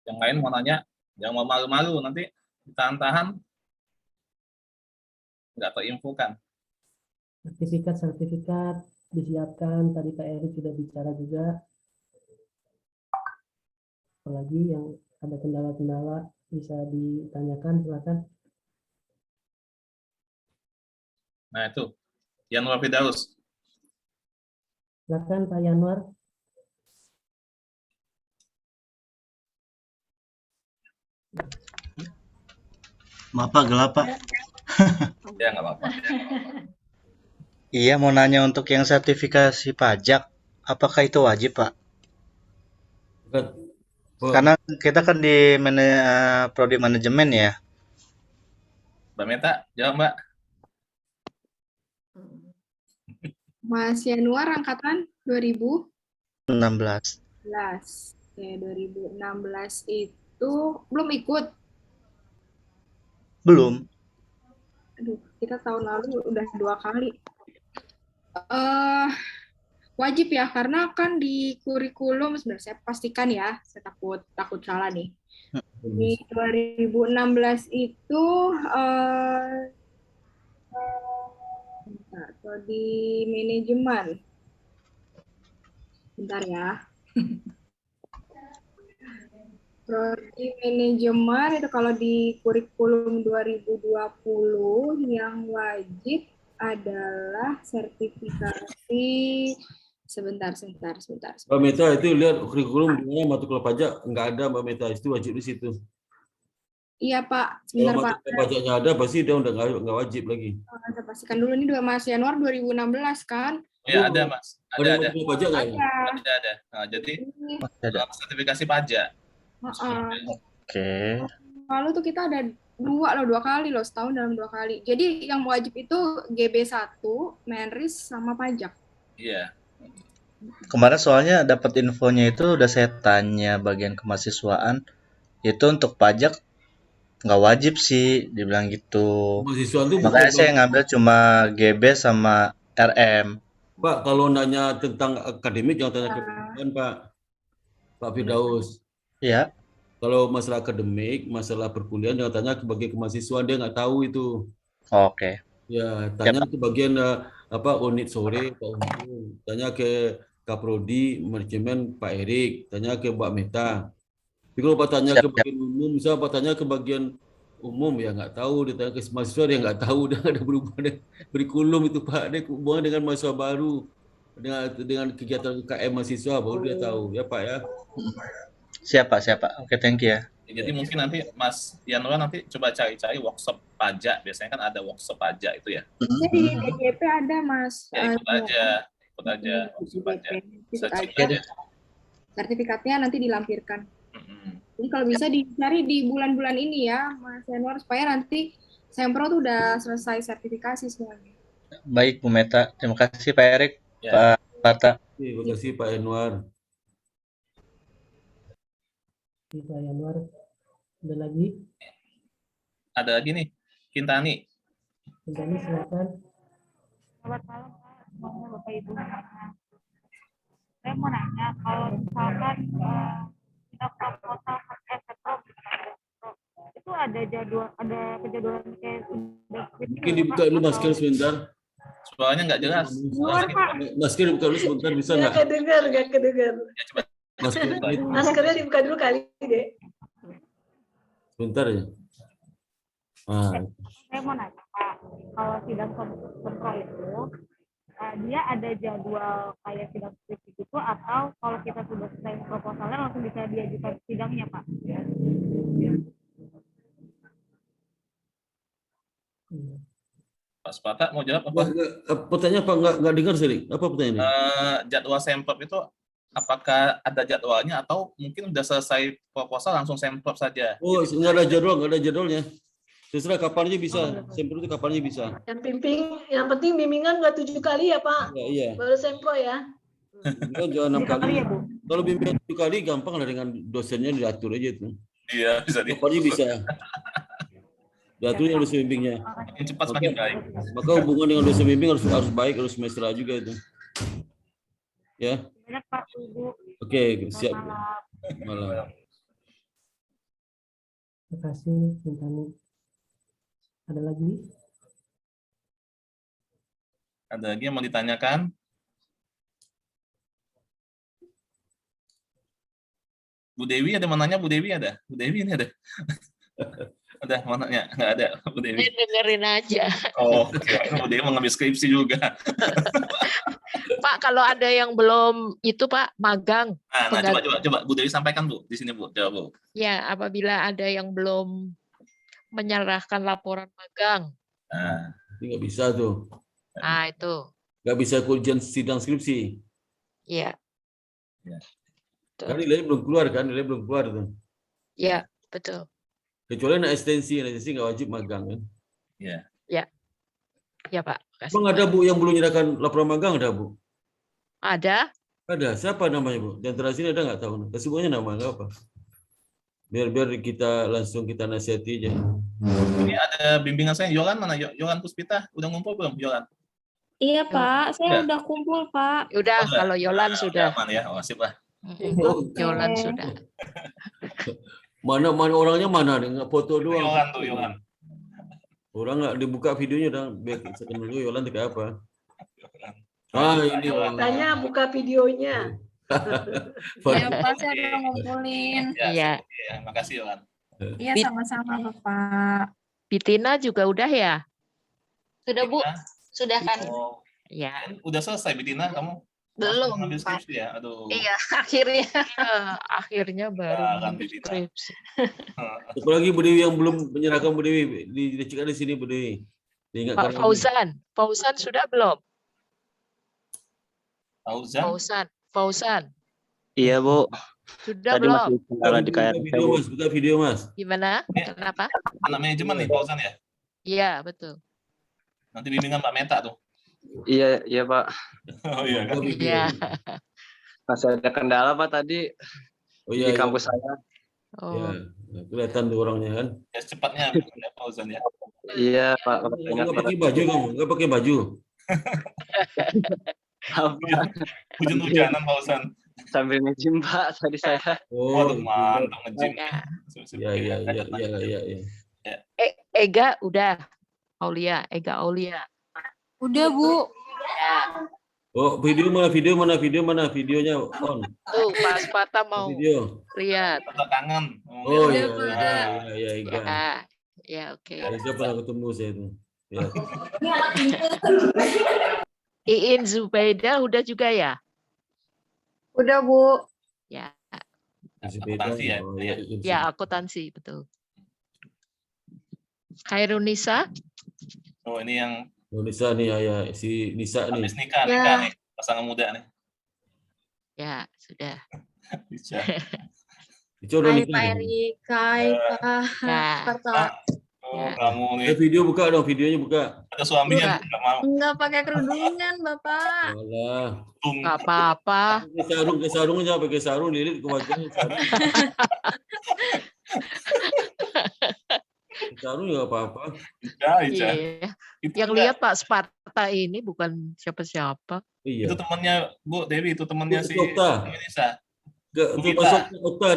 Yang lain mau nanya, jangan mau malu-malu, nanti ditahan-tahan, nggak terinfokan. Sertifikat disiapkan. Tadi Pak Erik sudah bicara juga. Apalagi yang ada kendala-kendala bisa ditanyakan, silakan. Nah itu, Yanwar Firdaus. Silakan Pak Yanwar. Maaf Pak, gelap Pak. Ya nggak apa-apa. Iya, mau nanya untuk yang sertifikasi pajak, apakah itu wajib Pak? Karena kita kan di prodi manajemen ya. Mbak Meta, jawab Mbak. Mas Yanuar angkatan 16. Oke, 2016 itu belum ikut. Belum. Aduh, kita tahun lalu udah 2 kali. Wajib ya, karena kan di kurikulum sebenarnya saya pastikan ya, saya takut salah nih. Di 2016 itu atau di manajemen. Bentar ya. Prodi manajemen itu kalau di kurikulum 2020 yang wajib adalah sertifikasi. Sebentar. Mbak Meta itu lihat kurikulum di mana mata kuliah pajak nggak ada, Mbak Meta, itu wajib di situ. Iya Pak, Kalau sebentar mata Pak. kuliah pajaknya ada pasti dia udah nggak wajib lagi. Saya pastikan dulu nih Mas Yanuar 2016 kan? Ya ada Mas, ada. Mata kuliah pajak nggak ada? Ada. Nah, jadi Ada. sertifikasi pajak. Oke. Lalu tuh kita ada 2 kali loh, setahun dalam 2 kali. Jadi yang wajib itu GB1, Menris sama pajak. Iya. Kemarin soalnya dapat infonya itu udah saya tanya bagian kemahasiswaan, itu untuk pajak nggak wajib sih, dibilang gitu. Mahasiswa itu Makanya saya ngambil cuma GB sama RM. Pak, kalau nanya tentang akademik jangan tanya ke Pak Firdaus. Iya. Kalau masalah akademik, masalah perkuliahan jangan tanya ke bagian kemahasiswaan, dia nggak tahu itu. Oke. Ya, tanya ke bagian unit sore Pak Untung, tanya ke Kaprodi manajemen Pak Erik, tanya ke Mbak Meta. Tapi kalau Pak tanya ke bagian umum, misalnya Pak tanya ke bagian umum ya nggak tahu, ditanya ke mahasiswa dia nggak tahu, dia nggak ada berhubungan dengan kurikulum itu Pak, dia hubungan dengan mahasiswa baru, dengan kegiatan UKM mahasiswa baru dia tahu ya Pak ya. Siapa? Oke, thank you ya. Jadi mungkin nanti Mas Yanwar nanti coba cari-cari workshop pajak, biasanya kan ada workshop pajak itu ya. Jadi di DGP ada Mas. Ya ikut aja workshop pajak. Sertifikatnya nanti dilampirkan. Jadi kalau bisa dicari di bulan-bulan ini ya, Mas Yanuar, supaya nanti Sempro tuh udah selesai sertifikasi semuanya. Baik, Bu Meta. Terima kasih Pak Erik, Ya. Pak Parta. Terima kasih Pak Yanwar. Pak Yanwar, ada lagi? Ada lagi nih, Kintani. Kintani, silakan. Selamat malam Pak, semuanya Bapak Ibu. Saya mau nanya, kalau misalkan kita proposal Sempro, itu ada kejadwalan kayak Mungkin dibuka dulu masker sebentar. Suaranya nggak jelas. Masker dibuka dulu sebentar, bisa Nggak nggak? kedengar. Ya, coba Maskernya dibuka dulu kali, Dek. Sebentar ya. Nah, Saya mau nanya Pak, kalau sidang kontrol itu dia ada jadwal kayak sidang skripsi gitu atau kalau kita sudah selesai proposalnya langsung bisa diajukan sidangnya Pak? Pak Sparta mau jawab apa? pertanyaan apa nggak dengar sih? Apa pertanyaannya? Jadwal semprot itu apakah ada jadwalnya atau mungkin udah selesai proposal langsung semprot saja? Oh, nggak ada jadwalnya. Terserah kapan aja bisa. Semprot itu kapan aja bisa. Yang penting bimbingan nggak 7 kali ya Pak. Iya. Baru sempro ya. Bimbingan jangan 6 kali. Kalau bimbingan 7 kali gampang lah dengan dosennya diatur aja itu. Iya, bisa Kapan aja bisa. Diatur yang dosen bimbingnya. Makin cepat semakin baik. Maka hubungan dengan dosen bimbing harus baik, harus mesra juga itu. Ya. Banyak Pak, Ibu. Oke, siap. Malam. Terima kasih, Bintani. Ada lagi? Ada lagi yang mau ditanyakan? Bu Dewi ada mau nanya? Bu Dewi ada? Bu Dewi ini ada? Ada mau nanya? Nggak ada, Bu Dewi. Dengerin aja. Oh, kira-kira Bu Dewi mau ngambil skripsi juga. Pak, kalau ada yang belum itu Pak, magang. Nah, coba Bu Dewi sampaikan Bu di sini Bu, jawab Bu. Ya, apabila ada yang belum menyerahkan laporan magang. Nah, ini nggak bisa tuh. Nah, itu. Nggak bisa ujian sidang skripsi. Iya. Kan nilainya belum keluar tuh. Iya, betul. Kecuali anak ekstensi nggak wajib magang kan. Iya. Ya. Ya, Pak. Makasih. Emang ada Bu yang belum menyerahkan laporan magang ada Bu? Ada? Ada. Siapa namanya Bu? Di antara sini ada nggak tahu? Kesemuanya nama nggak apa? Biar kita langsung kita nasihati aja. Ini ada bimbingan saya, Yolan mana? Yolan Puspita, udah ngumpul belum Yolan? Iya Pak, saya udah kumpul Pak. Udah, kalau Yolan sudah. Aman ya, sip lah. Yolan sudah. Mana orangnya mana nih? Nggak foto doang. Yolan tuh, Yolan. Orang nggak dibuka videonya dong. Biar kita kenal dulu Yolan itu kayak apa. Ini orang. Tanya buka videonya. Iya Pak, saya udah ngumpulin. Iya. Makasih Yolan. Iya sama-sama Bapak. Bitina juga udah ya? Sudah Bu, sudah kan? Oh, Ya. udah selesai Bitina kamu? Belum Ngambil Pak. skripsi ya? Aduh. Iya, akhirnya. Akhirnya baru Jangan, ngambil Bibita. skripsi. Apalagi Bu Dewi yang belum menyerahkan Bu Dewi. Dicek di sini Bu Dewi. Diingatkan Pak Fauzan sudah belum? Fauzan. Iya, Bu. Sudah Tadi belum? masih kendala di KRT, Bu. Buka video Mas. Gimana? Ini- Kenapa? Anak manajemen nih Fauzan ya? Iya, betul. Nanti bimbingan Mbak Meta tuh. Iya, iya, Pak. Oh iya kan? Iya. Masih ada kendala, Pak, tadi Oh iya. di kampus saya. Oh, Ya, kelihatan tuh orangnya kan. Ya secepatnya ya, Fauzan ya. Iya, Pak. Nggak pakai baju kamu, nggak pakai baju. Hujan-hujanan Fauzan. Sambil nge-gym, Pak, tadi saya. Waduh, mantap nge-gym. ya. Ya. Ega udah. Ega Aulia. Udah Bu. Ya. Oh, video mana? Videonya on. Tuh, Pak Spata mau Video. lihat. Kita kangen. Oh Udah, iya, Bu, iya, Iga. Ya, oke. Iga pernah ketemu saya itu. Ya. Iin Zubaida udah juga ya? Udah Bu. Ya. Akuntansi ya, Oh, iya. Ya, akuntansi, betul. Khairunisa? Oh ini yang Oh, Nisa nih, ya, si Nisa nih. habis nikah Ya. nih, pasangan muda nih. Ya, sudah. Bisa. Itu udah Hai nikah. Pak nih. Erik, hai Pak Ya. Sparta. Oh, Ya. kamu nih Video buka dong, videonya buka. ada suaminya Buka. nggak mau. Enggak pakai kerudungan Bapak. Alah. Nggak apa-apa. Ke sarung aja, pakai sarung lilit ke wajahnya sarung. Sarung ya apa-apa. Ya, Iya. Itu Yang enggak. lihat Pak Sparta ini bukan siapa-siapa. Iya. Itu temannya Bu Dewi, itu temannya si Okta. Indonesia. Itu Kita. masuk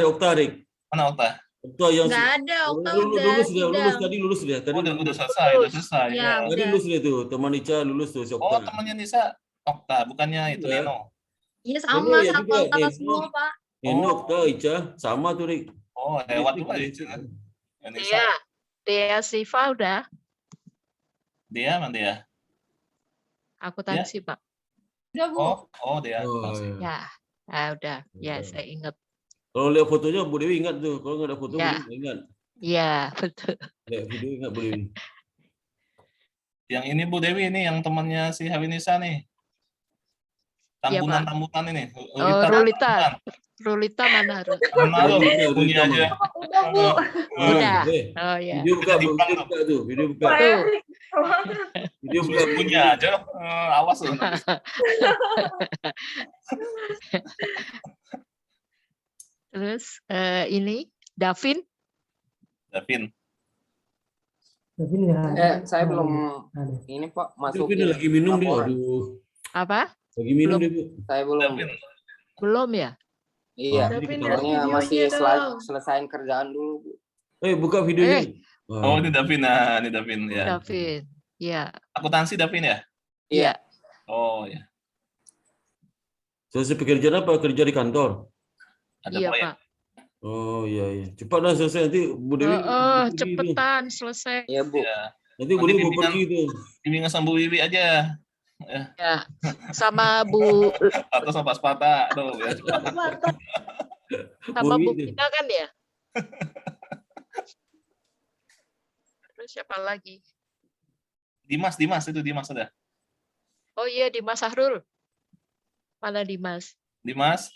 Okta, Rik. Mana Okta? Okta yang Enggak ada, Okta udah lulus sidang. tadi lulus dia. Tadi Oh, udah selesai, udah selesai. Ya, Ya. tadi udah. lulus dia tuh, teman Ica lulus tuh si Oh, Okta. temannya Nisa Okta, bukannya itu Iya. Neno. Iya sama Iya satu juga, angkatan Neno. semua Pak. Enok tuh Ica, sama tuh Rik. Oh, lewat juga ya. Ica. Anissa. Iya. Dea Siva udah. Dia mana dia? Akuntansi, Pak. Udah, Bu. Oh dia. Oh, akuntansi. ya. Ya, udah. Ya, Udah. saya ingat. Kalau lihat fotonya Bu Dewi ingat tuh. Kalau nggak ada foto Ya. Bu Dewi nggak ingat. Iya, betul. Lihat video ingat Bu Dewi. Yang ini Bu Dewi ini yang temannya si Havinisa nih. Iya, Pak. Tambunan ini. Oh, Rulita. Rulita mana? Mana lo? Rulita, Bunyi Rulita aja. Udah, Bu. Udah. Eh, Oh, ya. video buka, Bu. Video buka tuh. Video buka. Tuh. Video buka. Bunyi aja. Awas lo. Terus ini Davin. Davin. Tapi nggak Saya belum ada. ini Pak Itu masuk. dia lagi minum dia. laporan. Aduh. Apa? Lagi minum Belum. dia, Bu. Saya belum. Davin. Belum ya? Iya. Davin, Soalnya Soalnya videonya masih dong. selesain kerjaan dulu, Bu. Buka videonya. Oh, ini Davin. Nah, ini Davin ya. Davin. Ya. Akuntansi Davin ya? Iya. Oh, ya. Selesai pekerjaan apa? Kerja di kantor? Ada Iya, proyek. Pak. Oh, iya, iya. Cepat dah selesai. Nanti Bu Dewi pergi tuh. Cepetan selesai. Iya, Bu. Ya. Nanti Bu Dewi mau pergi tuh. Bimbingan sama Bu Wiwi aja. Ya. Sama Bu Atau sama Pak Spata. Tuh, ya. sama Bu Wiwi tuh. Pina kan ya? Terus siapa lagi? Dimas itu Dimas ada. Oh iya, Dimas Sahrul. Mana Dimas? Dimas.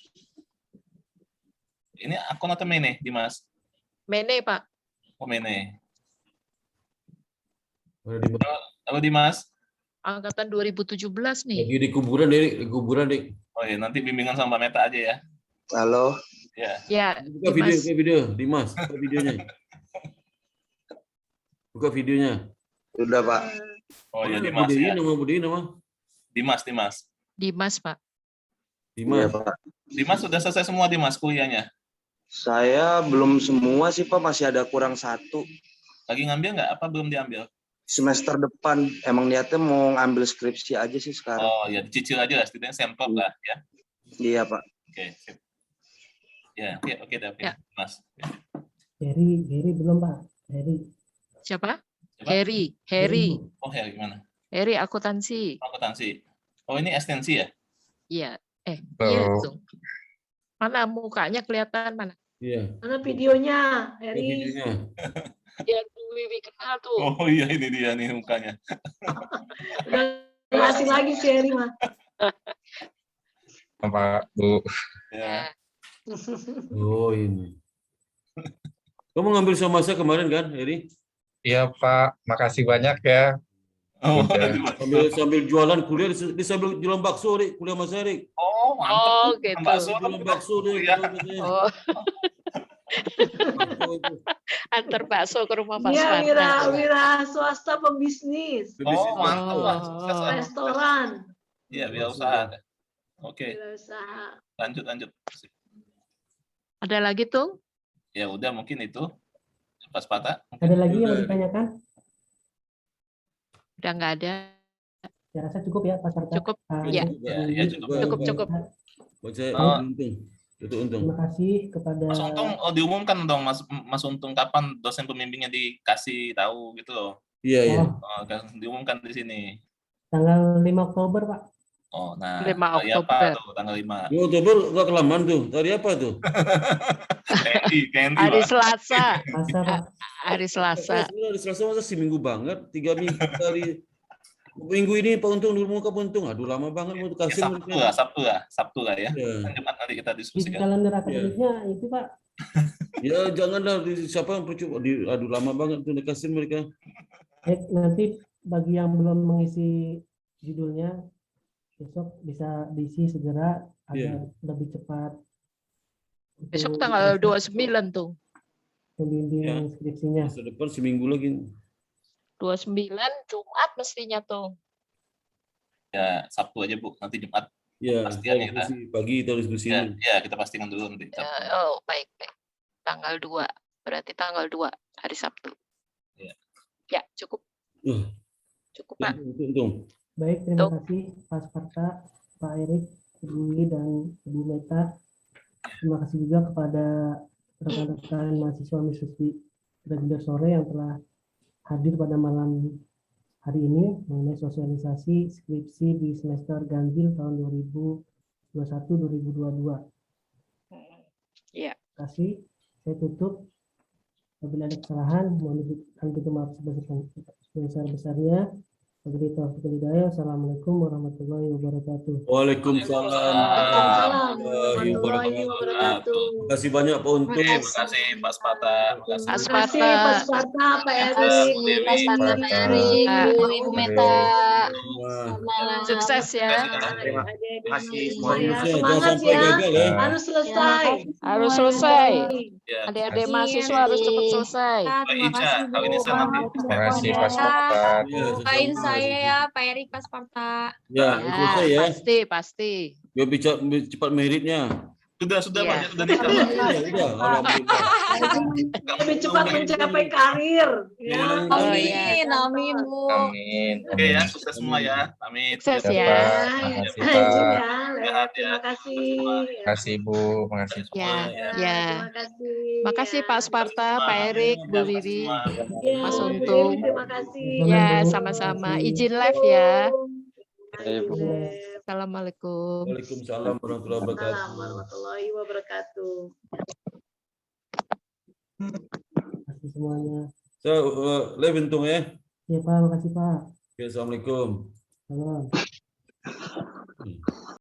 Ini akun atau Mene, Dimas? Mene, Pak. Oh, Mene. Ada di Halo Dimas. Angkatan 2017 nih. lagi di kuburan, Dik. Di kuburan, Dik. Oh iya, nanti bimbingan sama Mbak Meta aja ya. Halo. Ya. Ya, Buka video, Dimas. buka video. Dimas, buka videonya. Buka videonya. Sudah, Pak. Oh iya, Bu Dimas Dewi, ya. nama Bu Dewi nama? Dimas. Dimas, Pak. Iya, Dimas. Pak. Dimas sudah selesai semua Dimas kuliahnya. Saya belum semua sih, Pak. Masih ada kurang satu. Lagi ngambil nggak? Apa belum diambil? Semester depan emang niatnya mau ngambil skripsi aja sih sekarang. Oh ya, dicicil aja lah, setidaknya sampel lah ya. Iya, Pak. Oke, sip. Ya, oke, Davin. Ya. Mas. Heri belum, Pak. Heri. Siapa? Siapa? Harry. Oh ya, gimana? Harry akuntansi. Akuntansi. Oh ini ekstensi ya? Iya. Iya tuh. Mana mukanya kelihatan mana? Iya. Mana videonya, Buka Heri? videonya. Biar Bu Wiwi kenal tuh. Oh iya, ini dia nih mukanya. Udah nggak asing lagi si Heri mah. Pak, Bu. Ya. Oh, ini. Kamu ngambil sama saya kemarin kan, Heri? Iya, Pak. Makasih banyak ya. Oh, Udah. Sambil jualan kuliah, dia sambil jualan bakso, Dik. Kuliah sama saya, Dik. oh mantap. Oh, tuh. gitu. Bakso. Jualan bakso, Dik. Iya. Jualan sama saya. Oh, Bakso itu. antar bakso ke rumah Pak Iya, Sparta. wira swasta pembisnis, Oh mantap. Oh. Pak. Sukses lah. restoran, Iya, biar usaha. Oke, wira usaha. lanjut. Sip. Ada lagi tuh? Ya udah mungkin itu. Pak Spata. Ada lagi yang mau Udah. ditanyakan? Udah nggak ada. Saya rasa cukup ya, Pak Sarta. Cukup. Iya. Ya, cukup. Cukup. Buat saya Oh. untung. Itu untung. Terima kasih kepada Mas Untung diumumkan dong Mas Untung kapan dosen pembimbingnya dikasih tahu gitu loh. Iya, iya. Oh, kan diumumkan di sini. tanggal 5 Oktober, Pak. Oh, nah. 5 hari apa Oktober. tuh tanggal 5? Di Oktober nggak kelamaan tuh. Hari apa tuh? Candy, Hari Pak. Selasa. Masa, Pak. Hari Selasa. Hari Selasa masa seminggu banget. 3 minggu dari minggu ini Pak Untung dulu mau ke Untung. Aduh lama banget mau Ya, kasih. Sabtu lah ya. Ya. Kan Jumat nanti kita Di diskusikan. kalender akademiknya itu, Pak. Ya janganlah siapa yang percuma. Aduh lama banget tuh dikasih mereka. Nanti bagi yang belum mengisi judulnya, besok bisa diisi segera agar lebih cepat. Besok untuk tanggal 29 tuh. pembimbing Ya. skripsinya. Masa depan seminggu lagi. 29 Jumat mestinya tuh. Ya, Sabtu aja Bu, nanti Jumat. Ya, Pastian kita kita. diskusi pagi kita diskusi Ya, ini. ya kita pastikan dulu nanti. Sabtu. Oh, baik. Tanggal 2. Berarti tanggal 2 hari Sabtu. Ya. Ya, cukup. Cukup, Pak. Untung. Baik, terima Tuh. kasih Pak Sparta, Pak Erik, Ibu Wi, dan Ibu Meta Terima kasih juga kepada rekan-rekan mahasiswa Misusi reguler sore yang telah hadir pada malam hari ini mengenai sosialisasi skripsi di semester ganjil tahun 2021-2022. Iya. Terima kasih. Saya tutup. Apabila ada kesalahan, mohon maaf sebesar-besarnya. Wabillahi taufiq wal hidayah. Assalamualaikum warahmatullahi wabarakatuh. Waalaikumsalam warahmatullahi wabarakatuh. Terima kasih banyak Pak Untung. Terima kasih Pak Sparta. Terima kasih Pak Sparta, Pak Erik, Pak Sparta, Ibu Meta. Sukses ya. Terima kasih semuanya. semuanya. Semangat sampai ya. gagal ya. Harus selesai. Harus selesai. Ya. Adik-adik mahasiswa harus cepat selesai. Mbak Ica, kali ini saya nanti. Terima kasih Pak Sparta. Doain saya ya, Pak Erik, Pak Sparta. Ya, selesai ya. Pasti. Biar cepat meritnya. Sudah Iya. Pak, sudah nikah Pak. Udah, alhamdulillah. Lebih cepat mencapai karir. Ya. Oh iya. Amin, Bu. Amin. Oke ya, sukses semua ya. Amin. Sukses Ya, ya. Pak. Makasih, Izin Pak. ya, Lek. Terima kasih. Makasih Bu, makasih semua. Ya, ya. Terima kasih. Makasih Pak Sparta, Pak Erik, Bu Riri, Ya, Mas Bu Untung. Dewi, terima kasih. Ya, sama-sama. Izin live ya. Ya, Bu. Assalamualaikum. Waalaikumsalam warahmatullahi wabarakatuh. Assalamualaikum warahmatullahi wabarakatuh. Terima kasih semuanya. Saya live Untung ya. Ya Pak, makasih Pak. Oke, assalamualaikum. Salam.